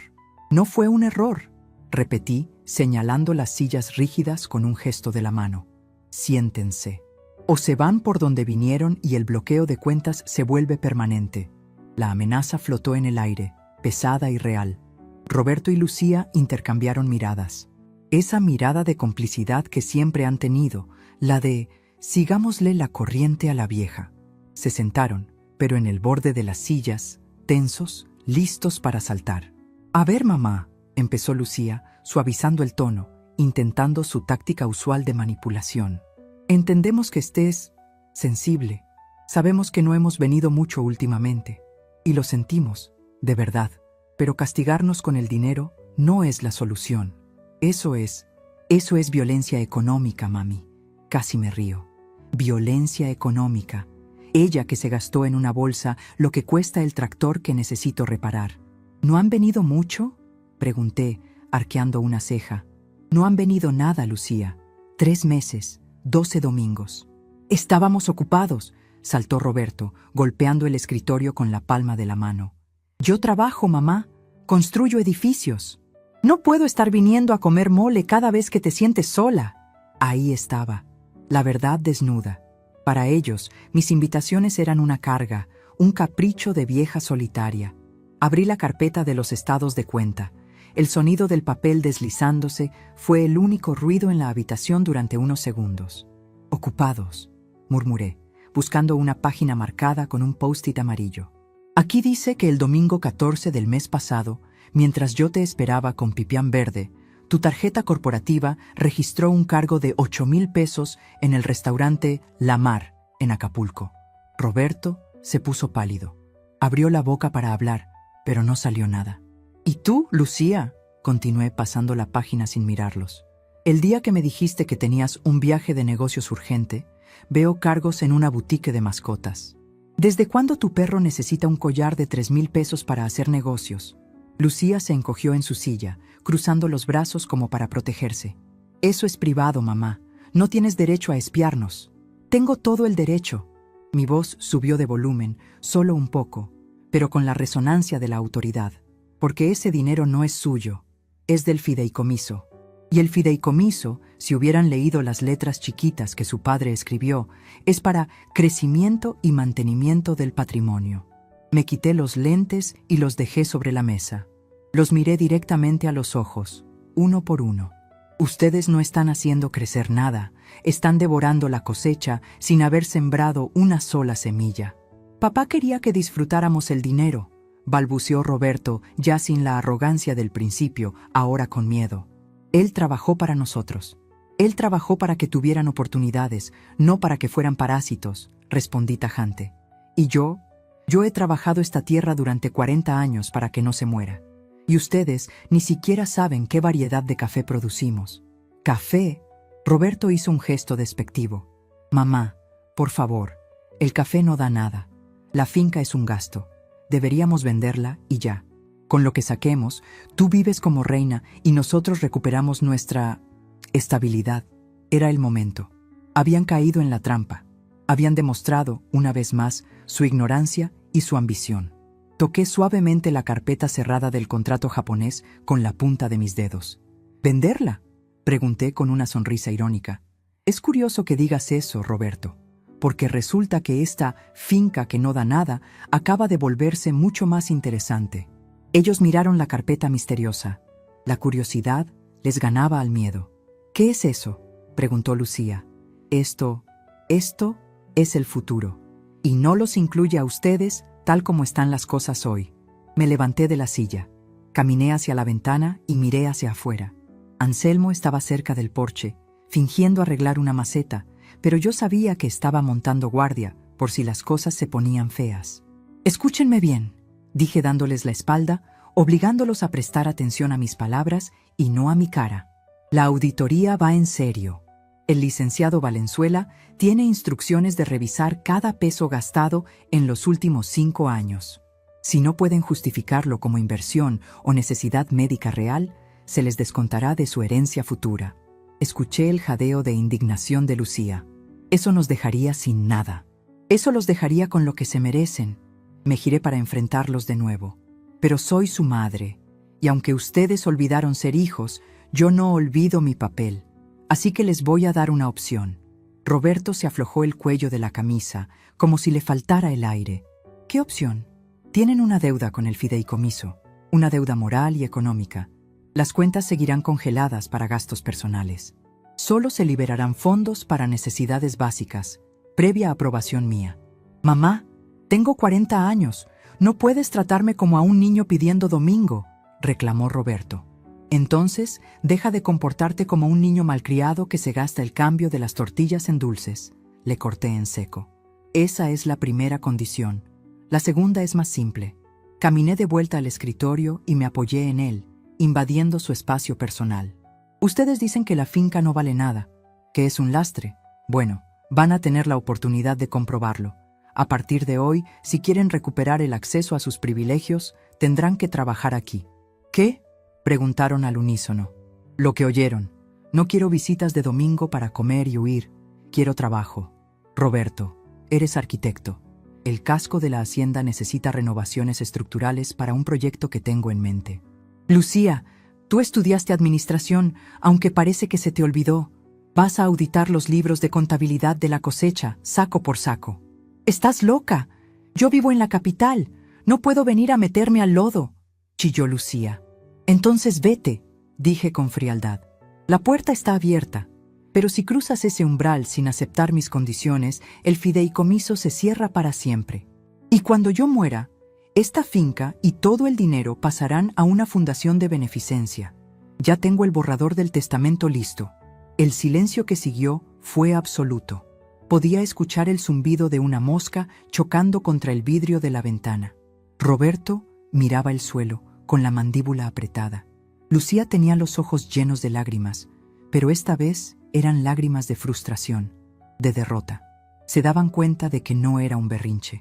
«No fue un error», repetí, señalando las sillas rígidas con un gesto de la mano. «Siéntense. O se van por donde vinieron y el bloqueo de cuentas se vuelve permanente». La amenaza flotó en el aire, pesada y real. Roberto y Lucía intercambiaron miradas. Esa mirada de complicidad que siempre han tenido, la de «sigámosle la corriente a la vieja». Se sentaron, pero en el borde de las sillas, tensos, listos para saltar. A ver, mamá, empezó Lucía, suavizando el tono, intentando su táctica usual de manipulación. Entendemos que estés sensible. Sabemos que no hemos venido mucho últimamente. Y lo sentimos, de verdad. Pero castigarnos con el dinero no es la solución. Eso es violencia económica, mami. Casi me río. Violencia económica. Ella que se gastó en una bolsa lo que cuesta el tractor que necesito reparar. ¿No han venido mucho?, pregunté, arqueando una ceja. No han venido nada, Lucía. 3 meses, 12 domingos. Estábamos ocupados, saltó Roberto, golpeando el escritorio con la palma de la mano. Yo trabajo, mamá. Construyo edificios. No puedo estar viniendo a comer mole cada vez que te sientes sola. Ahí estaba, la verdad desnuda. Para ellos, mis invitaciones eran una carga, un capricho de vieja solitaria. Abrí la carpeta de los estados de cuenta. El sonido del papel deslizándose fue el único ruido en la habitación durante unos segundos. Ocupados, murmuré, buscando una página marcada con un post-it amarillo. Aquí dice que el domingo 14 del mes pasado, mientras yo te esperaba con pipián verde, tu tarjeta corporativa registró un cargo de 8,000 pesos en el restaurante La Mar, en Acapulco. Roberto se puso pálido. Abrió la boca para hablar, pero no salió nada. ¿Y tú, Lucía?, continué pasando la página sin mirarlos. El día que me dijiste que tenías un viaje de negocios urgente, veo cargos en una boutique de mascotas. ¿Desde cuándo tu perro necesita un collar de 3,000 pesos para hacer negocios? Lucía se encogió en su silla, cruzando los brazos como para protegerse. Eso es privado, mamá. No tienes derecho a espiarnos. Tengo todo el derecho. Mi voz subió de volumen, solo un poco, pero con la resonancia de la autoridad. Porque ese dinero no es suyo, es del fideicomiso. Y el fideicomiso, si hubieran leído las letras chiquitas que su padre escribió, es para crecimiento y mantenimiento del patrimonio. Me quité los lentes y los dejé sobre la mesa. Los miré directamente a los ojos, uno por uno. Ustedes no están haciendo crecer nada, están devorando la cosecha sin haber sembrado una sola semilla. Papá quería que disfrutáramos el dinero, balbuceó Roberto, ya sin la arrogancia del principio, ahora con miedo. Él trabajó para nosotros. Él trabajó para que tuvieran oportunidades, no para que fueran parásitos, respondí tajante. Y yo he trabajado esta tierra durante 40 años para que no se muera. Y ustedes ni siquiera saben qué variedad de café producimos. ¿Café? Roberto hizo un gesto despectivo. Mamá, por favor, el café no da nada. La finca es un gasto. Deberíamos venderla y ya. Con lo que saquemos, tú vives como reina y nosotros recuperamos nuestra estabilidad. Era el momento. Habían caído en la trampa. Habían demostrado, una vez más, su ignorancia y su ambición. Toqué suavemente la carpeta cerrada del contrato japonés con la punta de mis dedos. ¿Venderla?, pregunté con una sonrisa irónica. Es curioso que digas eso, Roberto, porque resulta que esta finca que no da nada acaba de volverse mucho más interesante. Ellos miraron la carpeta misteriosa. La curiosidad les ganaba al miedo. ¿Qué es eso?, preguntó Lucía. Esto es el futuro. Y no los incluye a ustedes tal como están las cosas hoy. Me levanté de la silla. Caminé hacia la ventana y miré hacia afuera. Anselmo estaba cerca del porche, fingiendo arreglar una maceta, pero yo sabía que estaba montando guardia por si las cosas se ponían feas. Escúchenme bien, dije dándoles la espalda, obligándolos a prestar atención a mis palabras y no a mi cara. La auditoría va en serio. El licenciado Valenzuela tiene instrucciones de revisar cada peso gastado en los últimos 5 años. Si no pueden justificarlo como inversión o necesidad médica real, se les descontará de su herencia futura. Escuché el jadeo de indignación de Lucía. Eso nos dejaría sin nada. Eso los dejaría con lo que se merecen. Me giré para enfrentarlos de nuevo. Pero soy su madre, y aunque ustedes olvidaron ser hijos, yo no olvido mi papel. Así que les voy a dar una opción. Roberto se aflojó el cuello de la camisa, como si le faltara el aire. ¿Qué opción? Tienen una deuda con el fideicomiso, una deuda moral y económica. Las cuentas seguirán congeladas para gastos personales. Solo se liberarán fondos para necesidades básicas, previa aprobación mía. Mamá, tengo 40 años. No puedes tratarme como a un niño pidiendo domingo. reclamó Roberto. Entonces, deja de comportarte como un niño malcriado que se gasta el cambio de las tortillas en dulces, le corté en seco. Esa es la primera condición. La segunda es más simple. Caminé de vuelta al escritorio y me apoyé en él, invadiendo su espacio personal. Ustedes dicen que la finca no vale nada, que es un lastre. Bueno, van a tener la oportunidad de comprobarlo. A partir de hoy, si quieren recuperar el acceso a sus privilegios, tendrán que trabajar aquí. ¿Qué? Preguntaron al unísono. Lo que oyeron. No quiero visitas de domingo para comer y huir. Quiero trabajo. Roberto, eres arquitecto. El casco de la hacienda necesita renovaciones estructurales para un proyecto que tengo en mente. Lucía, tú estudiaste administración, aunque parece que se te olvidó. Vas a auditar los libros de contabilidad de la cosecha, saco por saco. ¡Estás loca! Yo vivo en la capital. No puedo venir a meterme al lodo, chilló Lucía. Entonces vete, dije con frialdad. La puerta está abierta, pero si cruzas ese umbral sin aceptar mis condiciones, el fideicomiso se cierra para siempre. Y cuando yo muera, esta finca y todo el dinero pasarán a una fundación de beneficencia. Ya tengo el borrador del testamento listo. El silencio que siguió fue absoluto. Podía escuchar el zumbido de una mosca chocando contra el vidrio de la ventana. Roberto miraba el suelo, con la mandíbula apretada. Lucía tenía los ojos llenos de lágrimas, pero esta vez eran lágrimas de frustración, de derrota. Se daban cuenta de que no era un berrinche.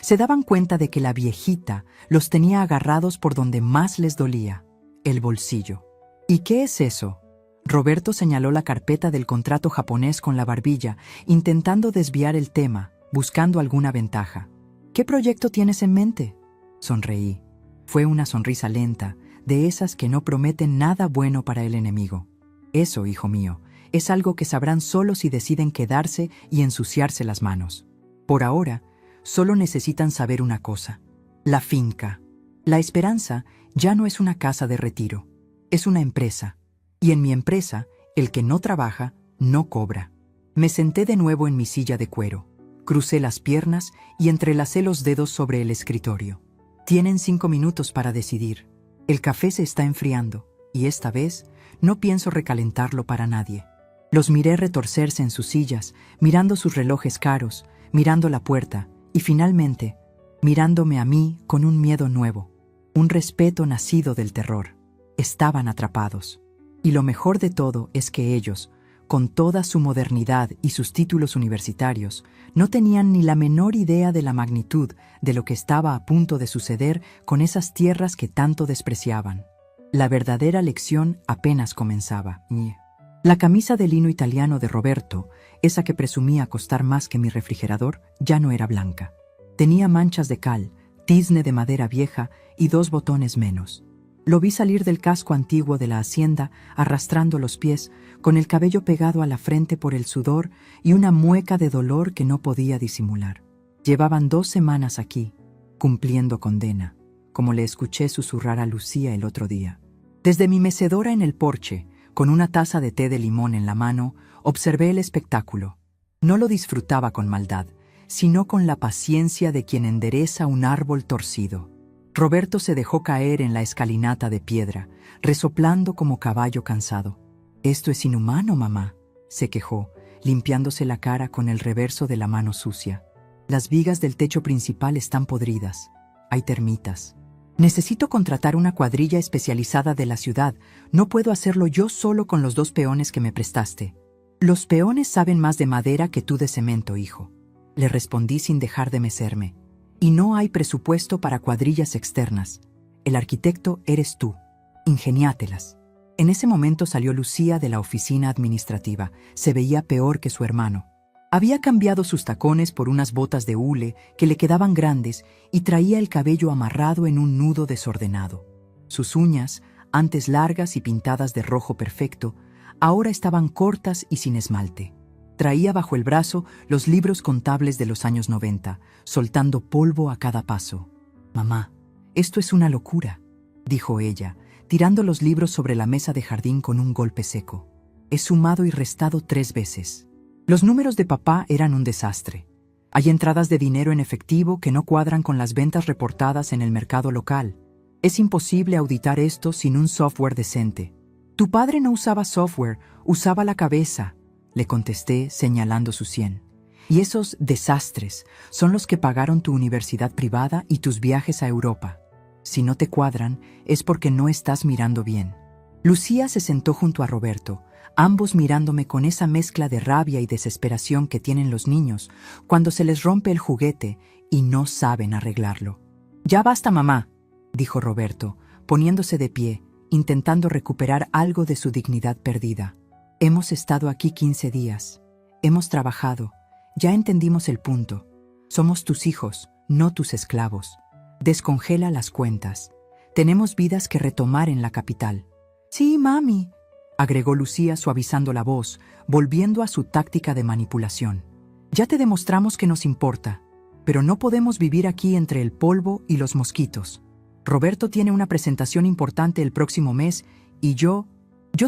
Se daban cuenta de que la viejita los tenía agarrados por donde más les dolía, el bolsillo. ¿Y qué es eso? Roberto señaló la carpeta del contrato japonés con la barbilla, intentando desviar el tema, buscando alguna ventaja. ¿Qué proyecto tienes en mente? Sonreí. Fue una sonrisa lenta, de esas que no prometen nada bueno para el enemigo. Eso, hijo mío, es algo que sabrán solo si deciden quedarse y ensuciarse las manos. Por ahora, solo necesitan saber una cosa. La finca. La Esperanza ya no es una casa de retiro. Es una empresa. Y en mi empresa, el que no trabaja, no cobra. Me senté de nuevo en mi silla de cuero. Crucé las piernas y entrelacé los dedos sobre el escritorio. Tienen 5 minutos para decidir. El café se está enfriando, y esta vez no pienso recalentarlo para nadie. Los miré retorcerse en sus sillas, mirando sus relojes caros, mirando la puerta, y finalmente, mirándome a mí con un miedo nuevo, un respeto nacido del terror. Estaban atrapados. Y lo mejor de todo es que ellos, con toda su modernidad y sus títulos universitarios, no tenían ni la menor idea de la magnitud de lo que estaba a punto de suceder con esas tierras que tanto despreciaban. La verdadera lección apenas comenzaba. La camisa de lino italiano de Roberto, esa que presumía costar más que mi refrigerador, ya no era blanca. Tenía manchas de cal, tizne de madera vieja y 2 botones menos. Lo vi salir del casco antiguo de la hacienda, arrastrando los pies, con el cabello pegado a la frente por el sudor y una mueca de dolor que no podía disimular. Llevaban 2 semanas aquí, cumpliendo condena, como le escuché susurrar a Lucía el otro día. Desde mi mecedora en el porche, con una taza de té de limón en la mano, observé el espectáculo. No lo disfrutaba con maldad, sino con la paciencia de quien endereza un árbol torcido. Roberto se dejó caer en la escalinata de piedra, resoplando como caballo cansado. «Esto es inhumano, mamá», se quejó, limpiándose la cara con el reverso de la mano sucia. «Las vigas del techo principal están podridas. Hay termitas. Necesito contratar una cuadrilla especializada de la ciudad. No puedo hacerlo yo solo con los 2 peones que me prestaste». «Los peones saben más de madera que tú de cemento, hijo», le respondí sin dejar de mecerme. «Y no hay presupuesto para cuadrillas externas. El arquitecto eres tú. Ingeniátelas». En ese momento salió Lucía de la oficina administrativa. Se veía peor que su hermano. Había cambiado sus tacones por unas botas de hule que le quedaban grandes y traía el cabello amarrado en un nudo desordenado. Sus uñas, antes largas y pintadas de rojo perfecto, ahora estaban cortas y sin esmalte. Traía bajo el brazo los libros contables de los años 90, soltando polvo a cada paso. «Mamá, esto es una locura», dijo ella, tirando los libros sobre la mesa de jardín con un golpe seco. «He sumado y restado 3 veces. Los números de papá eran un desastre. Hay entradas de dinero en efectivo que no cuadran con las ventas reportadas en el mercado local. Es imposible auditar esto sin un software decente. Tu padre no usaba software, usaba la cabeza, le contesté señalando su sien. Y esos desastres son los que pagaron tu universidad privada y tus viajes a Europa. Si no te cuadran, es porque no estás mirando bien. Lucía se sentó junto a Roberto, ambos mirándome con esa mezcla de rabia y desesperación que tienen los niños cuando se les rompe el juguete y no saben arreglarlo. «Ya basta, mamá», dijo Roberto, poniéndose de pie, intentando recuperar algo de su dignidad perdida. «Hemos estado aquí 15 días. Hemos trabajado. Ya entendimos el punto. Somos tus hijos, no tus esclavos. Descongela las cuentas. Tenemos vidas que retomar en la capital». «Sí, mami», agregó Lucía suavizando la voz, volviendo a su táctica de manipulación. «Ya te demostramos que nos importa, pero no podemos vivir aquí entre el polvo y los mosquitos. Roberto tiene una presentación importante el próximo mes y yo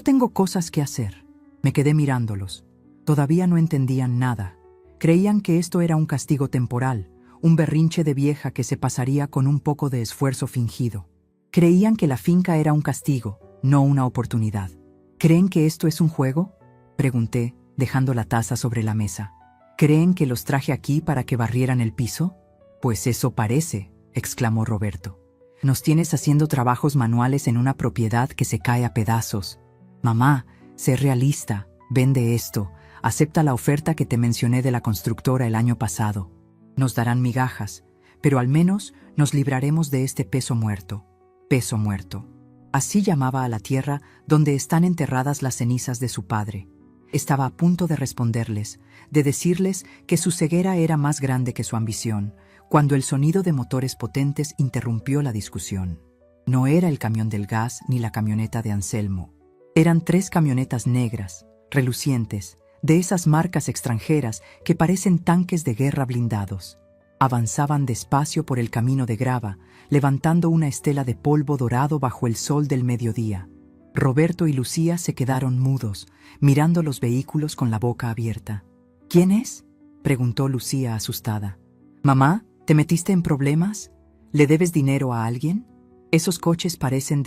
tengo cosas que hacer». Me quedé mirándolos. Todavía no entendían nada. Creían que esto era un castigo temporal, un berrinche de vieja que se pasaría con un poco de esfuerzo fingido. Creían que la finca era un castigo, no una oportunidad. ¿Creen que esto es un juego?, pregunté, dejando la taza sobre la mesa. ¿Creen que los traje aquí para que barrieran el piso? Pues eso parece, exclamó Roberto. Nos tienes haciendo trabajos manuales en una propiedad que se cae a pedazos. Mamá, sé realista, vende esto, acepta la oferta que te mencioné de la constructora el año pasado. Nos darán migajas, pero al menos nos libraremos de este peso muerto. Peso muerto. Así llamaba a la tierra donde están enterradas las cenizas de su padre. Estaba a punto de responderles, de decirles que su ceguera era más grande que su ambición, cuando el sonido de motores potentes interrumpió la discusión. No era el camión del gas ni la camioneta de Anselmo. Eran 3 camionetas negras, relucientes, de esas marcas extranjeras que parecen tanques de guerra blindados. Avanzaban despacio por el camino de grava, levantando una estela de polvo dorado bajo el sol del mediodía. Roberto y Lucía se quedaron mudos, mirando los vehículos con la boca abierta. «¿Quién es?», preguntó Lucía asustada. «Mamá, ¿te metiste en problemas? ¿Le debes dinero a alguien? Esos coches parecen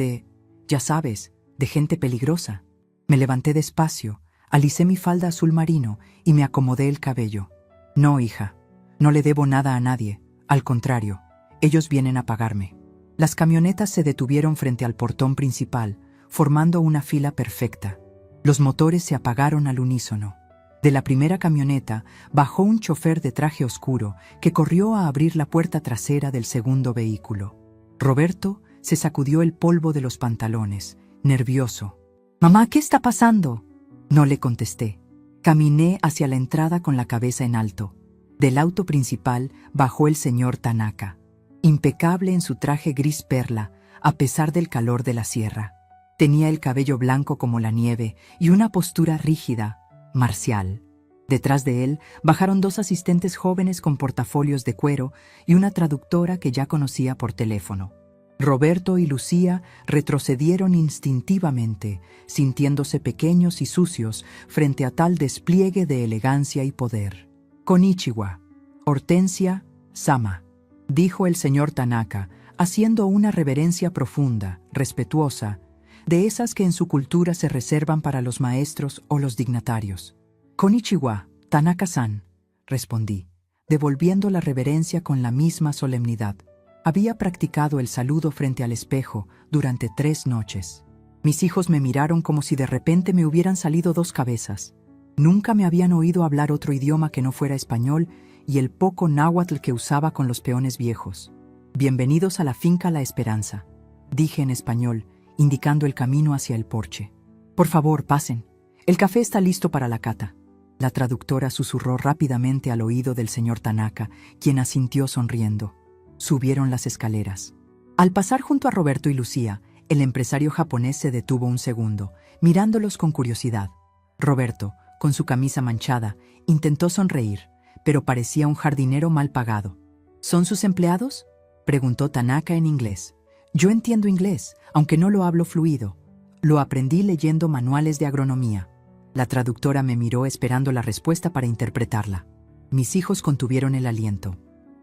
ya sabes, de gente peligrosa». Me levanté despacio, alicé mi falda azul marino y me acomodé el cabello. «No, hija, no le debo nada a nadie, al contrario, ellos vienen a pagarme». Las camionetas se detuvieron frente al portón principal, formando una fila perfecta. Los motores se apagaron al unísono. De la primera camioneta bajó un chofer de traje oscuro que corrió a abrir la puerta trasera del segundo vehículo. Roberto se sacudió el polvo de los pantalones, nervioso. «Mamá, ¿qué está pasando?». No le contesté. Caminé hacia la entrada con la cabeza en alto. Del auto principal bajó el señor Tanaka, impecable en su traje gris perla, a pesar del calor de la sierra. Tenía el cabello blanco como la nieve y una postura rígida, marcial. Detrás de él bajaron 2 asistentes jóvenes con portafolios de cuero y una traductora que ya conocía por teléfono. Roberto y Lucía retrocedieron instintivamente, sintiéndose pequeños y sucios frente a tal despliegue de elegancia y poder. «Konnichiwa, Hortensia, Sama», dijo el señor Tanaka, haciendo una reverencia profunda, respetuosa, de esas que en su cultura se reservan para los maestros o los dignatarios. «Konnichiwa, Tanaka-san», respondí, devolviendo la reverencia con la misma solemnidad. Había practicado el saludo frente al espejo durante 3 noches. Mis hijos me miraron como si de repente me hubieran salido 2 cabezas. Nunca me habían oído hablar otro idioma que no fuera español y el poco náhuatl que usaba con los peones viejos. «Bienvenidos a la finca La Esperanza», dije en español, indicando el camino hacia el porche. «Por favor, pasen. El café está listo para la cata». La traductora susurró rápidamente al oído del señor Tanaka, quien asintió sonriendo. Subieron las escaleras. Al pasar junto a Roberto y Lucía, el empresario japonés se detuvo un segundo, mirándolos con curiosidad. Roberto, con su camisa manchada, intentó sonreír, pero parecía un jardinero mal pagado. «¿Son sus empleados?», preguntó Tanaka en inglés. «Yo entiendo inglés, aunque no lo hablo fluido. Lo aprendí leyendo manuales de agronomía». La traductora me miró esperando la respuesta para interpretarla. Mis hijos contuvieron el aliento.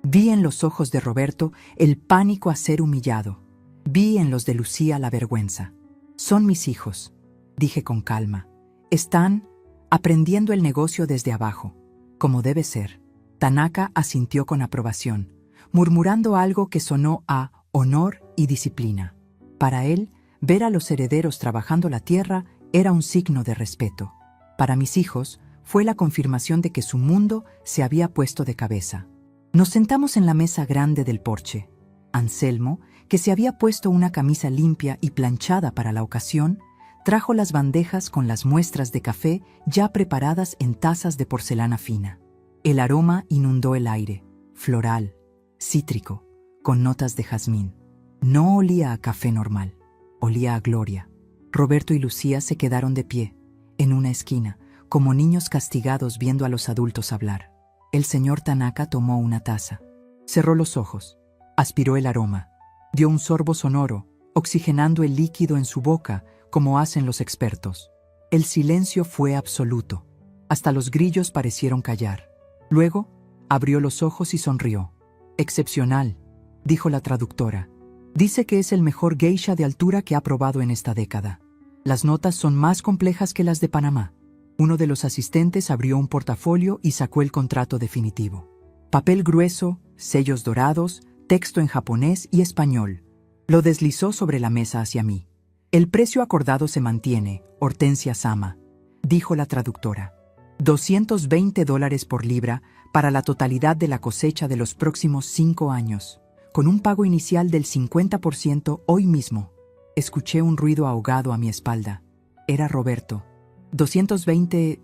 Vi en los ojos de Roberto el pánico a ser humillado. Vi en los de Lucía la vergüenza. Son mis hijos, dije con calma. Están aprendiendo el negocio desde abajo, como debe ser. Tanaka asintió con aprobación, murmurando algo que sonó a honor y disciplina. Para él, ver a los herederos trabajando la tierra era un signo de respeto. Para mis hijos, fue la confirmación de que su mundo se había puesto de cabeza. Nos sentamos en la mesa grande del porche. Anselmo, que se había puesto una camisa limpia y planchada para la ocasión, trajo las bandejas con las muestras de café ya preparadas en tazas de porcelana fina. El aroma inundó el aire, floral, cítrico, con notas de jazmín. No olía a café normal, olía a gloria. Roberto y Lucía se quedaron de pie, en una esquina, como niños castigados viendo a los adultos hablar. El señor Tanaka tomó una taza. Cerró los ojos, aspiró el aroma, dio un sorbo sonoro, oxigenando el líquido en su boca, como hacen los expertos. El silencio fue absoluto. Hasta los grillos parecieron callar. Luego, abrió los ojos y sonrió. «Excepcional», dijo la traductora. «Dice que es el mejor geisha de altura que ha probado en esta década. Las notas son más complejas que las de Panamá». Uno de los asistentes abrió un portafolio y sacó el contrato definitivo. Papel grueso, sellos dorados, texto en japonés y español. Lo deslizó sobre la mesa hacia mí. «El precio acordado se mantiene, Hortensia Sama», dijo la traductora. $220 por libra para la totalidad de la cosecha de los próximos 5 años, con un pago inicial del 50% hoy mismo. Escuché un ruido ahogado a mi espalda. Era Roberto. «¿$220?»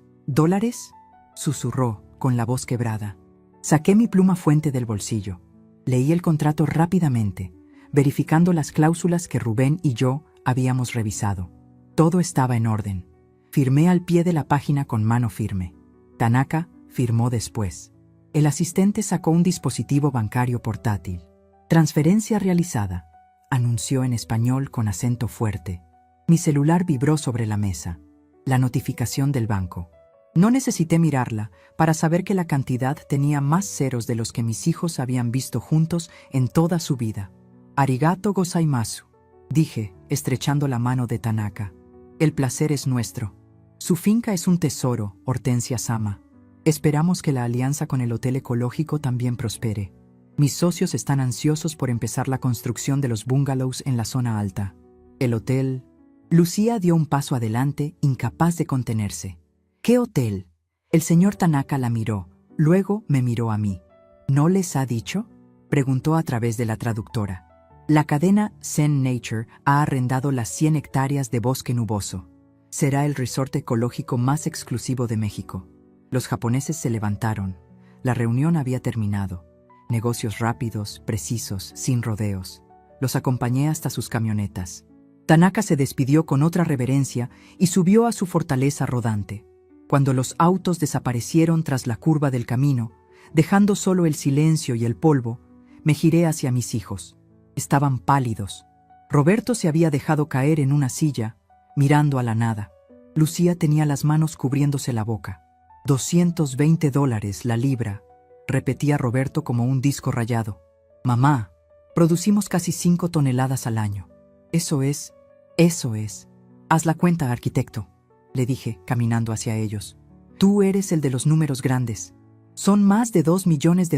susurró, con la voz quebrada. Saqué mi pluma fuente del bolsillo. Leí el contrato rápidamente, verificando las cláusulas que Rubén y yo habíamos revisado. Todo estaba en orden. Firmé al pie de la página con mano firme. Tanaka firmó después. El asistente sacó un dispositivo bancario portátil. «Transferencia realizada», anunció en español con acento fuerte. Mi celular vibró sobre la mesa. La notificación del banco. No necesité mirarla para saber que la cantidad tenía más ceros de los que mis hijos habían visto juntos en toda su vida. «Arigato gozaimasu», dije, estrechando la mano de Tanaka. «El placer es nuestro. Su finca es un tesoro, Hortensia Sama. Esperamos que la alianza con el hotel ecológico también prospere. Mis socios están ansiosos por empezar la construcción de los bungalows en la zona alta. El hotel...» Lucía dio un paso adelante, incapaz de contenerse. «¿Qué hotel?» El señor Tanaka la miró, luego me miró a mí. «¿No les ha dicho?», preguntó a través de la traductora. «La cadena Zen Nature ha arrendado las 100 hectáreas de bosque nuboso. Será el resort ecológico más exclusivo de México». Los japoneses se levantaron. La reunión había terminado. Negocios rápidos, precisos, sin rodeos. Los acompañé hasta sus camionetas. Tanaka se despidió con otra reverencia y subió a su fortaleza rodante. Cuando los autos desaparecieron tras la curva del camino, dejando solo el silencio y el polvo, me giré hacia mis hijos. Estaban pálidos. Roberto se había dejado caer en una silla, mirando a la nada. Lucía tenía las manos cubriéndose la boca. $220 la libra, repetía Roberto como un disco rayado. «Mamá, producimos casi 5 toneladas al año. Eso es. Haz la cuenta, arquitecto», le dije, caminando hacia ellos. «Tú eres el de los números grandes. Son más de $2 millones»,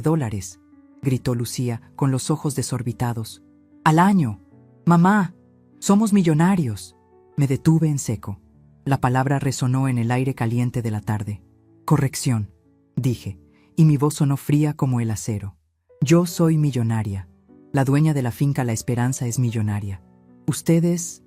gritó Lucía, con los ojos desorbitados. «Al año. Mamá, somos millonarios». Me detuve en seco. La palabra resonó en el aire caliente de la tarde. «Corrección», dije, y mi voz sonó fría como el acero. «Yo soy millonaria. La dueña de la finca La Esperanza es millonaria. Ustedes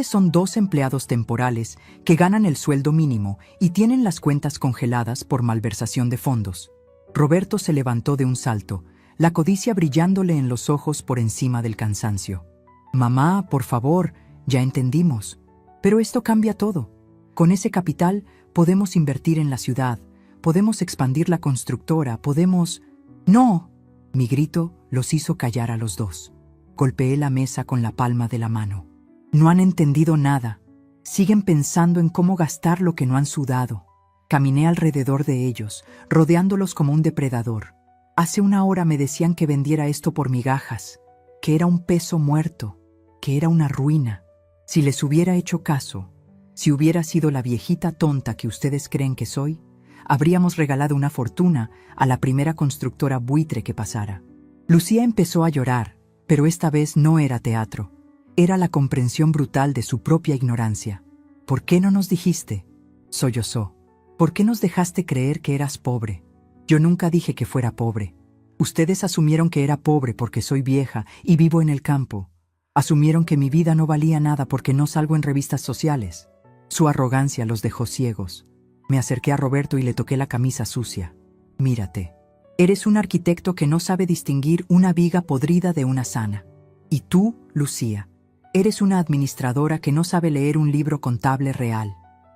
son 2 empleados temporales que ganan el sueldo mínimo y tienen las cuentas congeladas por malversación de fondos». Roberto se levantó de un salto, la codicia brillándole en los ojos por encima del cansancio. «Mamá, por favor, ya entendimos. Pero esto cambia todo. Con ese capital podemos invertir en la ciudad, podemos expandir la constructora, podemos...» «¡No!». Mi grito los hizo callar a los dos. Golpeé la mesa con la palma de la mano. «No han entendido nada. Siguen pensando en cómo gastar lo que no han sudado». Caminé alrededor de ellos, rodeándolos como un depredador. Hace 1 hora me decían que vendiera esto por migajas, que era un peso muerto. que era una ruina. Si les hubiera hecho caso, si hubiera sido la viejita tonta que ustedes creen que soy, habríamos regalado una fortuna a la primera constructora buitre que pasara. Lucía empezó a llorar, pero esta vez no era teatro. Era la comprensión brutal de su propia ignorancia. ¿Por qué no nos dijiste? Sollozó. ¿Por qué nos dejaste creer que eras pobre? Yo nunca dije que fuera pobre. Ustedes asumieron que era pobre porque soy vieja y vivo en el campo. Asumieron que mi vida no valía nada porque no salgo en revistas sociales. Su arrogancia los dejó ciegos. Me acerqué a Roberto y le toqué la camisa sucia. Mírate. Eres un arquitecto que no sabe distinguir una viga podrida de una sana. Y tú, Lucía, eres una administradora que no sabe leer un libro contable real.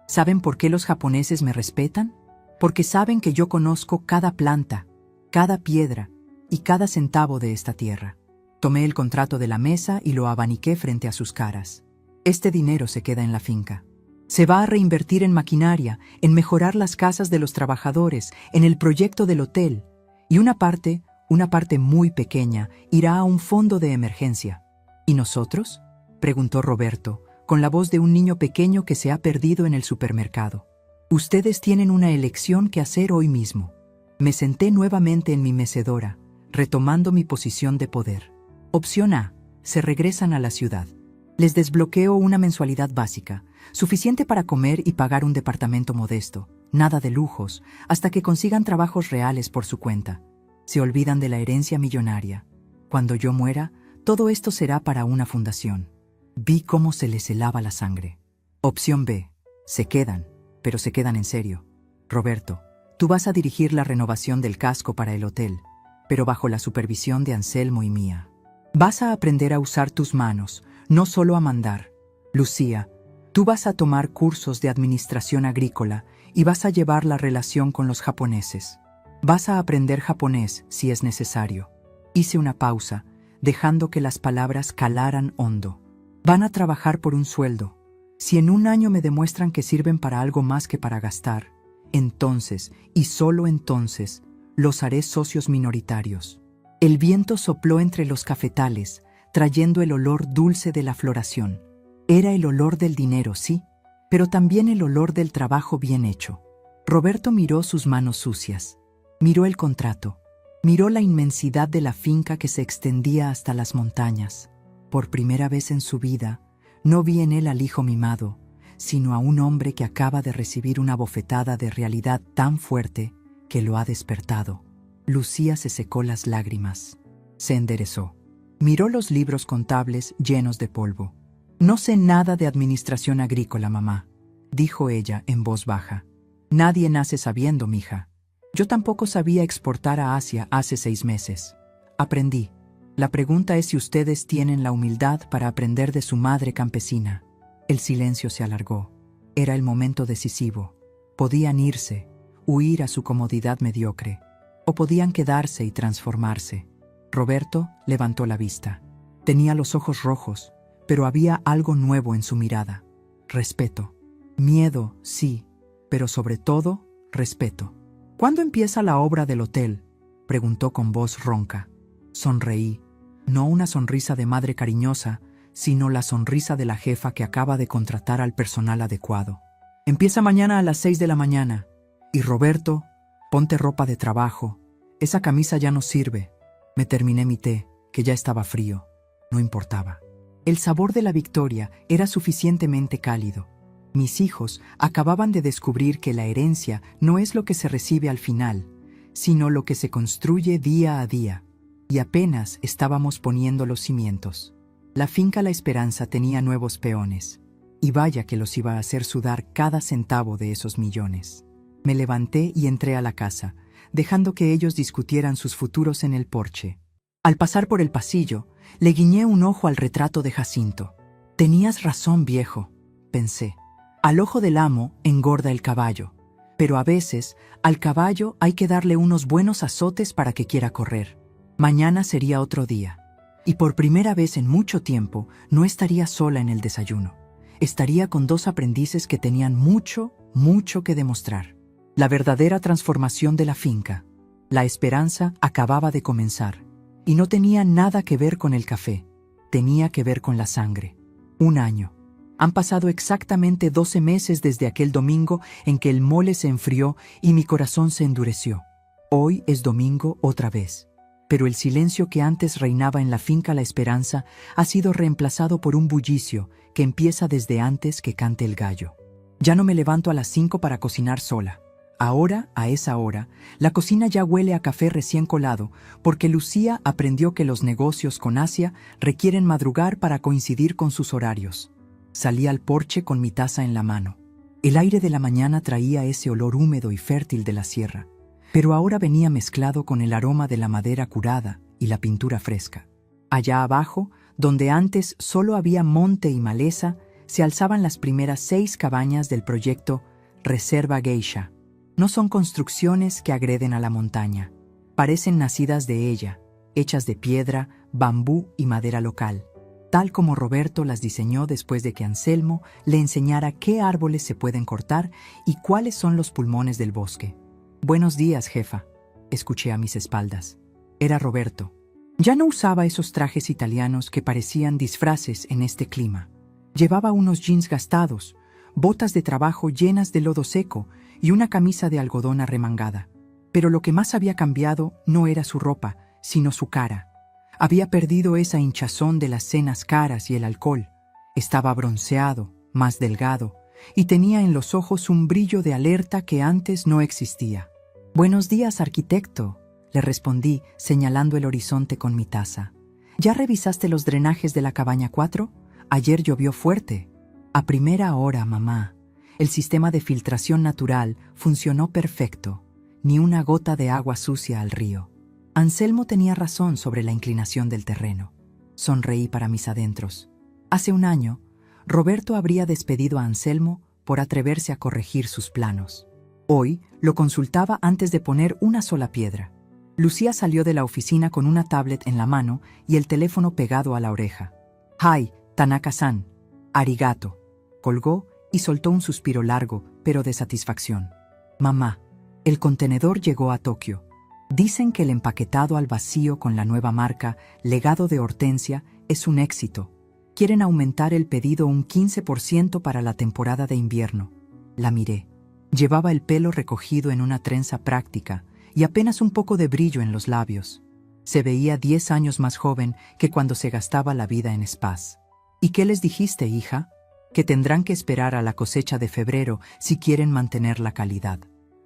¿Saben por qué los japoneses me respetan? Porque saben que yo conozco cada planta, cada piedra y cada centavo de esta tierra. Tomé el contrato de la mesa y lo abaniqué frente a sus caras. Este dinero se queda en la finca. Se va a reinvertir en maquinaria, en mejorar las casas de los trabajadores, en el proyecto del hotel, y una parte muy pequeña, irá a un fondo de emergencia. ¿Y nosotros?, preguntó Roberto, con la voz de un niño pequeño que se ha perdido en el supermercado. Ustedes tienen una elección que hacer hoy mismo. Me senté nuevamente en mi mecedora, retomando mi posición de poder. Opción A: se regresan a la ciudad. Les desbloqueo una mensualidad básica, suficiente para comer y pagar un departamento modesto, nada de lujos, hasta que consigan trabajos reales por su cuenta. Se olvidan de la herencia millonaria. Cuando yo muera, todo esto será para una fundación. Vi cómo se les helaba la sangre. Opción B: se quedan, pero se quedan en serio. Roberto, tú vas a dirigir la renovación del casco para el hotel, pero bajo la supervisión de Anselmo y mía. Vas a aprender a usar tus manos, no solo a mandar. Lucía, tú vas a tomar cursos de administración agrícola y vas a llevar la relación con los japoneses. Vas a aprender japonés si es necesario. Hice una pausa, dejando que las palabras calaran hondo. Van a trabajar por un sueldo. Si en un año me demuestran que sirven para algo más que para gastar, entonces, y solo entonces, los haré socios minoritarios. El viento sopló entre los cafetales, trayendo el olor dulce de la floración. Era el olor del dinero, sí, pero también el olor del trabajo bien hecho. Roberto miró sus manos sucias, miró el contrato, miró la inmensidad de la finca que se extendía hasta las montañas. Por primera vez en su vida, no vi en él al hijo mimado, sino a un hombre que acaba de recibir una bofetada de realidad tan fuerte que lo ha despertado. Lucía se secó las lágrimas. Se enderezó. Miró los libros contables llenos de polvo. No sé nada de administración agrícola, mamá, dijo ella en voz baja. Nadie nace sabiendo, mija. Yo tampoco sabía exportar a Asia hace 6 meses. Aprendí. La pregunta es si ustedes tienen la humildad para aprender de su madre campesina. El silencio se alargó. Era el momento decisivo. Podían irse, huir a su comodidad mediocre, o podían quedarse y transformarse. Roberto levantó la vista. Tenía los ojos rojos, pero había algo nuevo en su mirada. Respeto. Miedo, sí, pero sobre todo, respeto. ¿Cuándo empieza la obra del hotel?, preguntó con voz ronca. Sonreí. No una sonrisa de madre cariñosa, sino la sonrisa de la jefa que acaba de contratar al personal adecuado. Empieza mañana a las 6 de la mañana. Y Roberto, ponte ropa de trabajo. Esa camisa ya no sirve. Me terminé mi té, que ya estaba frío. No importaba. El sabor de la victoria era suficientemente cálido. Mis hijos acababan de descubrir que la herencia no es lo que se recibe al final, sino lo que se construye día a día. Y apenas estábamos poniendo los cimientos. La finca La Esperanza tenía nuevos peones, y vaya que los iba a hacer sudar cada centavo de esos millones. Me levanté y entré a la casa, dejando que ellos discutieran sus futuros en el porche. Al pasar por el pasillo, le guiñé un ojo al retrato de Jacinto. Tenías razón, viejo, pensé. Al ojo del amo engorda el caballo, pero a veces al caballo hay que darle unos buenos azotes para que quiera correr. Mañana sería otro día, y por primera vez en mucho tiempo no estaría sola en el desayuno. Estaría con 2 aprendices que tenían mucho que demostrar. La verdadera transformación de la finca, La Esperanza, acababa de comenzar, y no tenía nada que ver con el café. tenía que ver con la sangre. 1 año. Han pasado exactamente 12 meses desde aquel domingo en que el mole se enfrió y mi corazón se endureció. Hoy es domingo otra vez. Pero el silencio que antes reinaba en la finca La Esperanza ha sido reemplazado por un bullicio que empieza desde antes que cante el gallo. Ya no me levanto a las 5 para cocinar sola. Ahora, a esa hora, la cocina ya huele a café recién colado, porque Lucía aprendió que los negocios con Asia requieren madrugar para coincidir con sus horarios. Salí al porche con mi taza en la mano. El aire de la mañana traía ese olor húmedo y fértil de la sierra, pero ahora venía mezclado con el aroma de la madera curada y la pintura fresca. Allá abajo, donde antes solo había monte y maleza, se alzaban las primeras 6 cabañas del proyecto Reserva Geisha. No son construcciones que agreden a la montaña. Parecen nacidas de ella, hechas de piedra, bambú y madera local, tal como Roberto las diseñó después de que Anselmo le enseñara qué árboles se pueden cortar y cuáles son los pulmones del bosque. «Buenos días, jefa», escuché a mis espaldas. Era Roberto. Ya no usaba esos trajes italianos que parecían disfraces en este clima. Llevaba unos jeans gastados, botas de trabajo llenas de lodo seco y una camisa de algodón arremangada. Pero lo que más había cambiado no era su ropa, sino su cara. Había perdido esa hinchazón de las cenas caras y el alcohol. Estaba bronceado, más delgado, y tenía en los ojos un brillo de alerta que antes no existía. «Buenos días, arquitecto», le respondí, señalando el horizonte con mi taza. «¿Ya revisaste los drenajes de la cabaña 4? Ayer llovió fuerte». «A primera hora, mamá. El sistema de filtración natural funcionó perfecto. Ni una gota de agua sucia al río». Anselmo tenía razón sobre la inclinación del terreno. Sonreí para mis adentros. Hace 1 año, Roberto habría despedido a Anselmo por atreverse a corregir sus planos. Hoy lo consultaba antes de poner una sola piedra. Lucía salió de la oficina con una tablet en la mano y el teléfono pegado a la oreja. «Hi, Tanaka-san. Arigato». Colgó y soltó un suspiro largo, pero de satisfacción. «Mamá, el contenedor llegó a Tokio. Dicen que el empaquetado al vacío con la nueva marca Legado de Hortensia es un éxito. Quieren aumentar el pedido un 15% para la temporada de invierno». La miré. Llevaba el pelo recogido en una trenza práctica y apenas un poco de brillo en los labios. Se veía 10 años más joven que cuando se gastaba la vida en spas. «¿Y qué les dijiste, hija?» «Que tendrán que esperar a la cosecha de febrero si quieren mantener la calidad»,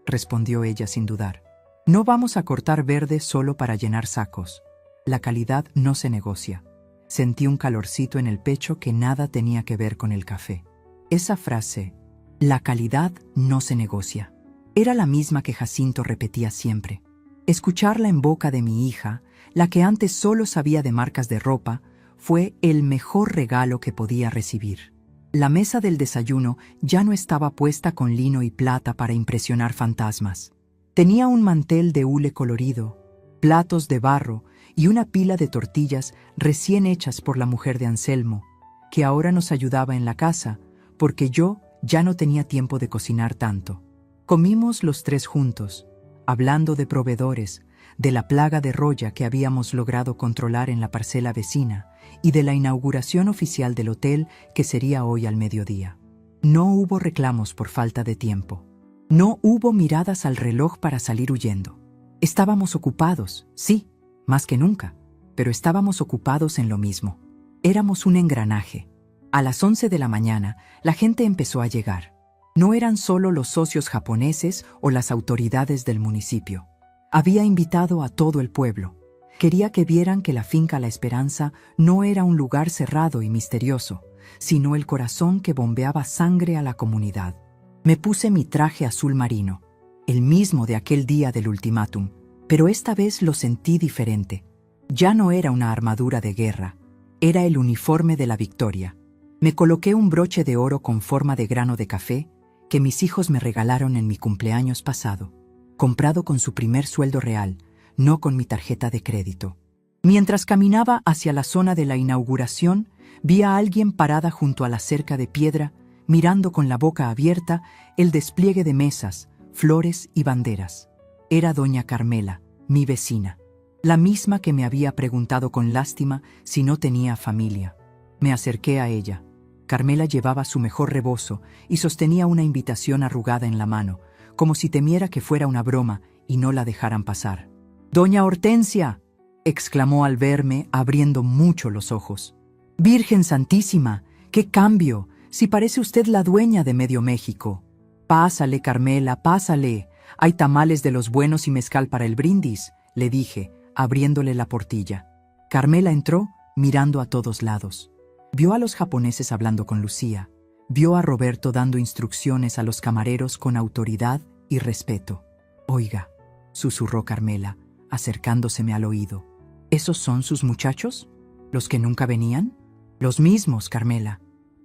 respondió ella sin dudar. «No vamos a cortar verde solo para llenar sacos. La calidad no se negocia». Sentí un calorcito en el pecho que nada tenía que ver con el café. Esa frase, «la calidad no se negocia», era la misma que Jacinto repetía siempre. Escucharla en boca de mi hija, la que antes solo sabía de marcas de ropa, fue el mejor regalo que podía recibir. La mesa del desayuno ya no estaba puesta con lino y plata para impresionar fantasmas. Tenía un mantel de hule colorido, platos de barro y una pila de tortillas recién hechas por la mujer de Anselmo, que ahora nos ayudaba en la casa, porque yo ya no tenía tiempo de cocinar tanto. Comimos los 3 juntos, hablando de proveedores, de la plaga de roya que habíamos logrado controlar en la parcela vecina y de la inauguración oficial del hotel que sería hoy al mediodía. No hubo reclamos por falta de tiempo. No hubo miradas al reloj para salir huyendo. Estábamos ocupados, sí, más que nunca, pero estábamos ocupados en lo mismo. Éramos un engranaje. A las 11 de la mañana, la gente empezó a llegar. No eran solo los socios japoneses o las autoridades del municipio. Había invitado a todo el pueblo. Quería que vieran que la finca La Esperanza no era un lugar cerrado y misterioso, sino el corazón que bombeaba sangre a la comunidad. Me puse mi traje azul marino, el mismo de aquel día del ultimátum, pero esta vez lo sentí diferente. Ya no era una armadura de guerra, era el uniforme de la victoria. Me coloqué un broche de oro con forma de grano de café que mis hijos me regalaron en mi cumpleaños pasado, comprado con su primer sueldo real, no con mi tarjeta de crédito. Mientras caminaba hacia la zona de la inauguración, vi a alguien parada junto a la cerca de piedra, mirando con la boca abierta el despliegue de mesas, flores y banderas. Era doña Carmela, mi vecina. la misma que me había preguntado con lástima si no tenía familia. Me acerqué a ella. Carmela llevaba su mejor rebozo y sostenía una invitación arrugada en la mano, como si temiera que fuera una broma y no la dejaran pasar. «¡Doña Hortensia!», exclamó al verme, abriendo mucho los ojos. «¡Virgen Santísima! ¡Qué cambio! Si parece usted la dueña de medio México». «Pásale, Carmela, pásale. Hay tamales de los buenos y mezcal para el brindis», le dije, abriéndole la portilla. Carmela entró, mirando a todos lados. Vio a los japoneses hablando con Lucía. Vio a Roberto dando instrucciones a los camareros con autoridad y respeto. «Oiga», susurró Carmela, acercándoseme al oído. «¿Esos son sus muchachos? ¿Los que nunca venían?» «Los mismos, Carmela».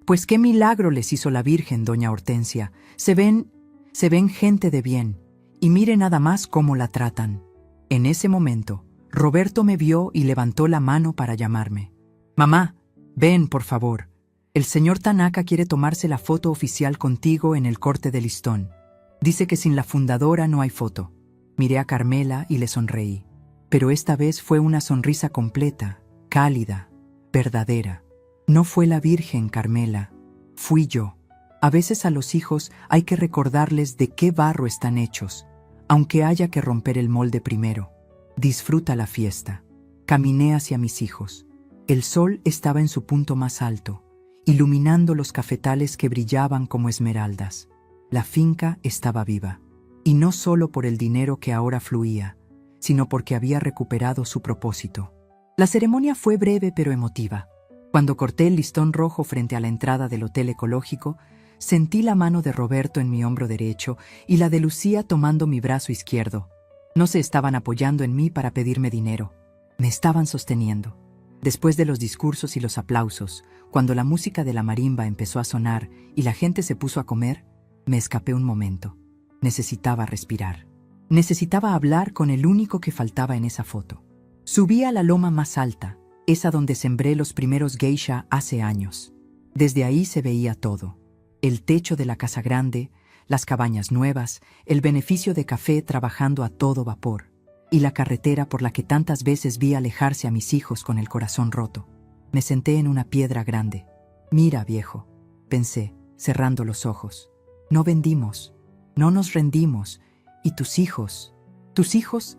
«Pues qué milagro les hizo la Virgen, doña Hortensia. Se ven gente de bien. Y mire nada más cómo la tratan». En ese momento, Roberto me vio y levantó la mano para llamarme. «Mamá, ven, por favor. El señor Tanaka quiere tomarse la foto oficial contigo en el corte de listón. Dice que sin la fundadora no hay foto». Miré a Carmela y le sonreí. Pero esta vez fue una sonrisa completa, cálida, verdadera. No fue la Virgen, Carmela. Fui yo. A veces a los hijos hay que recordarles de qué barro están hechos, aunque haya que romper el molde primero. Disfruta la fiesta. Caminé hacia mis hijos. El sol estaba en su punto más alto, iluminando los cafetales que brillaban como esmeraldas. La finca estaba viva, y no solo por el dinero que ahora fluía, sino porque había recuperado su propósito. La ceremonia fue breve pero emotiva. Cuando corté el listón rojo frente a la entrada del hotel ecológico, sentí la mano de Roberto en mi hombro derecho y la de Lucía tomando mi brazo izquierdo. No se estaban apoyando en mí para pedirme dinero, me estaban sosteniendo. Después de los discursos y los aplausos, cuando la música de la marimba empezó a sonar y la gente se puso a comer, me escapé un momento. Necesitaba respirar. Necesitaba hablar con el único que faltaba en esa foto. Subí a la loma más alta, esa donde sembré los primeros geisha hace años. Desde ahí se veía todo. El techo de la casa grande, las cabañas nuevas, el beneficio de café trabajando a todo vapor, y la carretera por la que tantas veces vi alejarse a mis hijos con el corazón roto. Me senté en una piedra grande. «Mira, viejo», pensé, cerrando los ojos. «No vendimos, no nos rendimos, y tus hijos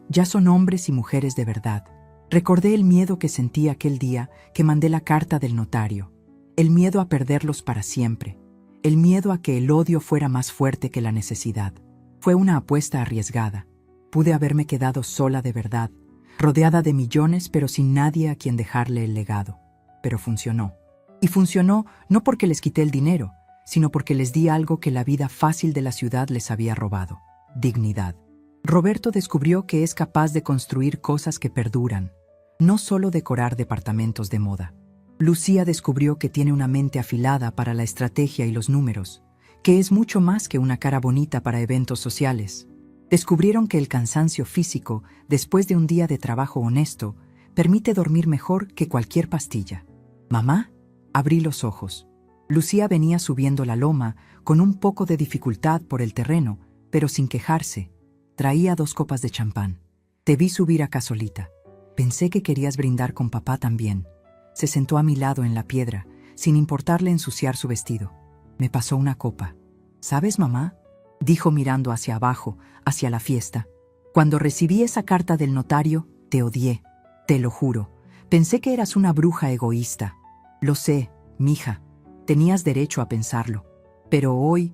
ya son hombres y mujeres de verdad». Recordé el miedo que sentí aquel día que mandé la carta del notario, el miedo a perderlos para siempre, el miedo a que el odio fuera más fuerte que la necesidad. Fue una apuesta arriesgada. Pude haberme quedado sola de verdad, rodeada de millones pero sin nadie a quien dejarle el legado. Pero funcionó. Y funcionó no porque les quité el dinero, sino porque les di algo que la vida fácil de la ciudad les había robado: dignidad. Roberto descubrió que es capaz de construir cosas que perduran, no solo decorar departamentos de moda. Lucía descubrió que tiene una mente afilada para la estrategia y los números, que es mucho más que una cara bonita para eventos sociales. Descubrieron que el cansancio físico, después de un día de trabajo honesto, permite dormir mejor que cualquier pastilla. «Mamá», abrí los ojos. Lucía venía subiendo la loma con un poco de dificultad por el terreno, pero sin quejarse. Traía 2 copas de champán. «Te vi subir acá solita. Pensé que querías brindar con papá también». Se sentó a mi lado en la piedra, sin importarle ensuciar su vestido. Me pasó una copa. «¿Sabes, mamá?», dijo mirando hacia abajo, hacia la fiesta. «Cuando recibí esa carta del notario, te odié. Te lo juro. Pensé que eras una bruja egoísta. Lo sé, mija. Tenías derecho a pensarlo. Pero hoy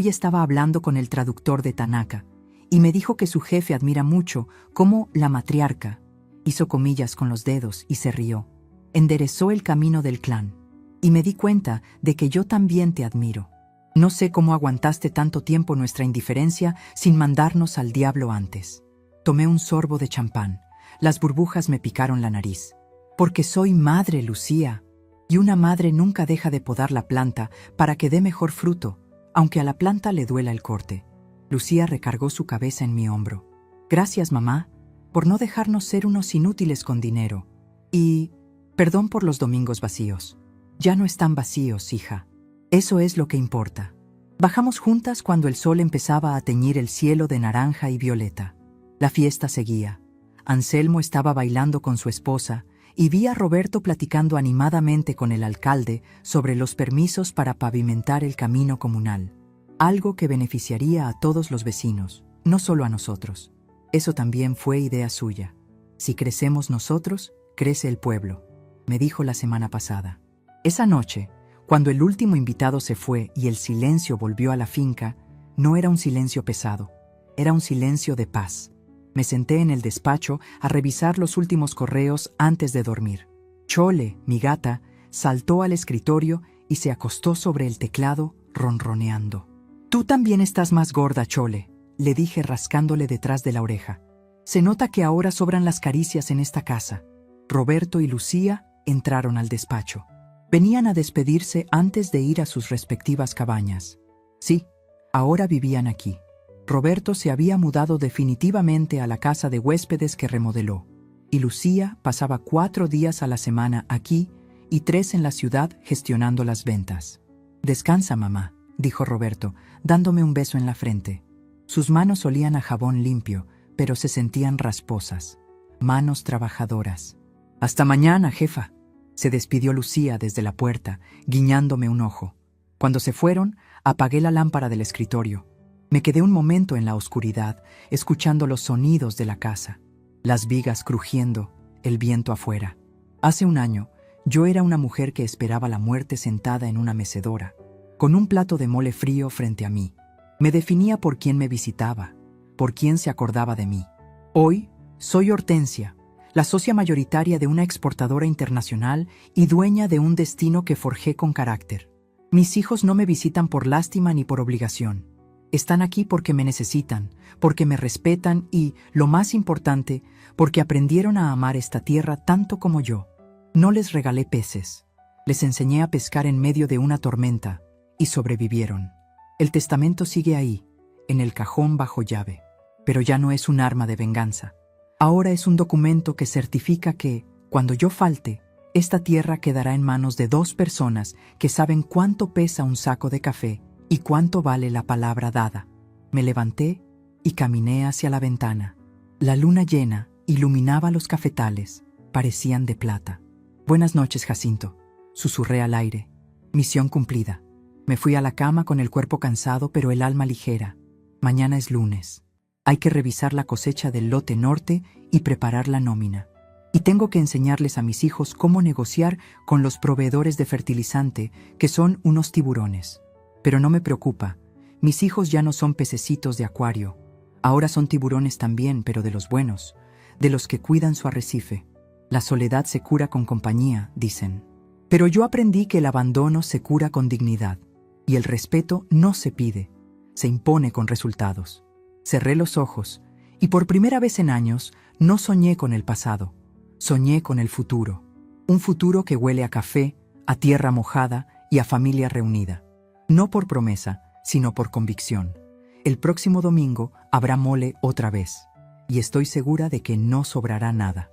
estaba hablando con el traductor de Tanaka, y me dijo que su jefe admira mucho cómo la matriarca». Hizo comillas con los dedos y se rió. «Enderezó el camino del clan. Y me di cuenta de que yo también te admiro. No sé cómo aguantaste tanto tiempo nuestra indiferencia sin mandarnos al diablo antes». Tomé un sorbo de champán. Las burbujas me picaron la nariz. «Porque soy madre, Lucía. Y una madre nunca deja de podar la planta para que dé mejor fruto, aunque a la planta le duela el corte». Lucía recargó su cabeza en mi hombro. «Gracias, mamá, por no dejarnos ser unos inútiles con dinero. Y perdón por los domingos vacíos. Ya no están vacíos, hija. Eso es lo que importa». Bajamos juntas cuando el sol empezaba a teñir el cielo de naranja y violeta. La fiesta seguía. Anselmo estaba bailando con su esposa y vi a Roberto platicando animadamente con el alcalde sobre los permisos para pavimentar el camino comunal, algo que beneficiaría a todos los vecinos, no solo a nosotros. Eso también fue idea suya. Si crecemos nosotros, crece el pueblo, me dijo la semana pasada. Esa noche, cuando el último invitado se fue y el silencio volvió a la finca, no era un silencio pesado, era un silencio de paz. Me senté en el despacho a revisar los últimos correos antes de dormir. Chole, mi gata, saltó al escritorio y se acostó sobre el teclado, ronroneando. «Tú también estás más gorda, Chole», le dije rascándole detrás de la oreja. «Se nota que ahora sobran las caricias en esta casa». Roberto y Lucía entraron al despacho. Venían a despedirse antes de ir a sus respectivas cabañas. Sí, ahora vivían aquí. Roberto se había mudado definitivamente a la casa de huéspedes que remodeló, y Lucía pasaba 4 días a la semana aquí y 3 en la ciudad gestionando las ventas. «Descansa, mamá», dijo Roberto, dándome un beso en la frente. Sus manos olían a jabón limpio, pero se sentían rasposas. Manos trabajadoras. «Hasta mañana, jefa», se despidió Lucía desde la puerta, guiñándome un ojo. Cuando se fueron, apagué la lámpara del escritorio. Me quedé un momento en la oscuridad, escuchando los sonidos de la casa, las vigas crujiendo, el viento afuera. Hace un año, yo era una mujer que esperaba la muerte sentada en una mecedora, con un plato de mole frío frente a mí. Me definía por quién me visitaba, por quién se acordaba de mí. Hoy, soy Hortensia, la socia mayoritaria de una exportadora internacional y dueña de un destino que forjé con carácter. Mis hijos no me visitan por lástima ni por obligación. Están aquí porque me necesitan, porque me respetan y, lo más importante, porque aprendieron a amar esta tierra tanto como yo. No les regalé peces. Les enseñé a pescar en medio de una tormenta y sobrevivieron. El testamento sigue ahí, en el cajón bajo llave, pero ya no es un arma de venganza. Ahora es un documento que certifica que, cuando yo falte, esta tierra quedará en manos de 2 personas que saben cuánto pesa un saco de café y cuánto vale la palabra dada. Me levanté y caminé hacia la ventana. La luna llena iluminaba los cafetales, parecían de plata. «Buenas noches, Jacinto», susurré al aire. Misión cumplida. Me fui a la cama con el cuerpo cansado pero el alma ligera. Mañana es lunes. Hay que revisar la cosecha del lote norte y preparar la nómina. Y tengo que enseñarles a mis hijos cómo negociar con los proveedores de fertilizante, que son unos tiburones. Pero no me preocupa, mis hijos ya no son pececitos de acuario. Ahora son tiburones también, pero de los buenos, de los que cuidan su arrecife. La soledad se cura con compañía, dicen. Pero yo aprendí que el abandono se cura con dignidad, y el respeto no se pide, se impone con resultados. Cerré los ojos, y por primera vez en años no soñé con el pasado, soñé con el futuro. Un futuro que huele a café, a tierra mojada y a familia reunida. No por promesa, sino por convicción. El próximo domingo habrá mole otra vez, y estoy segura de que no sobrará nada.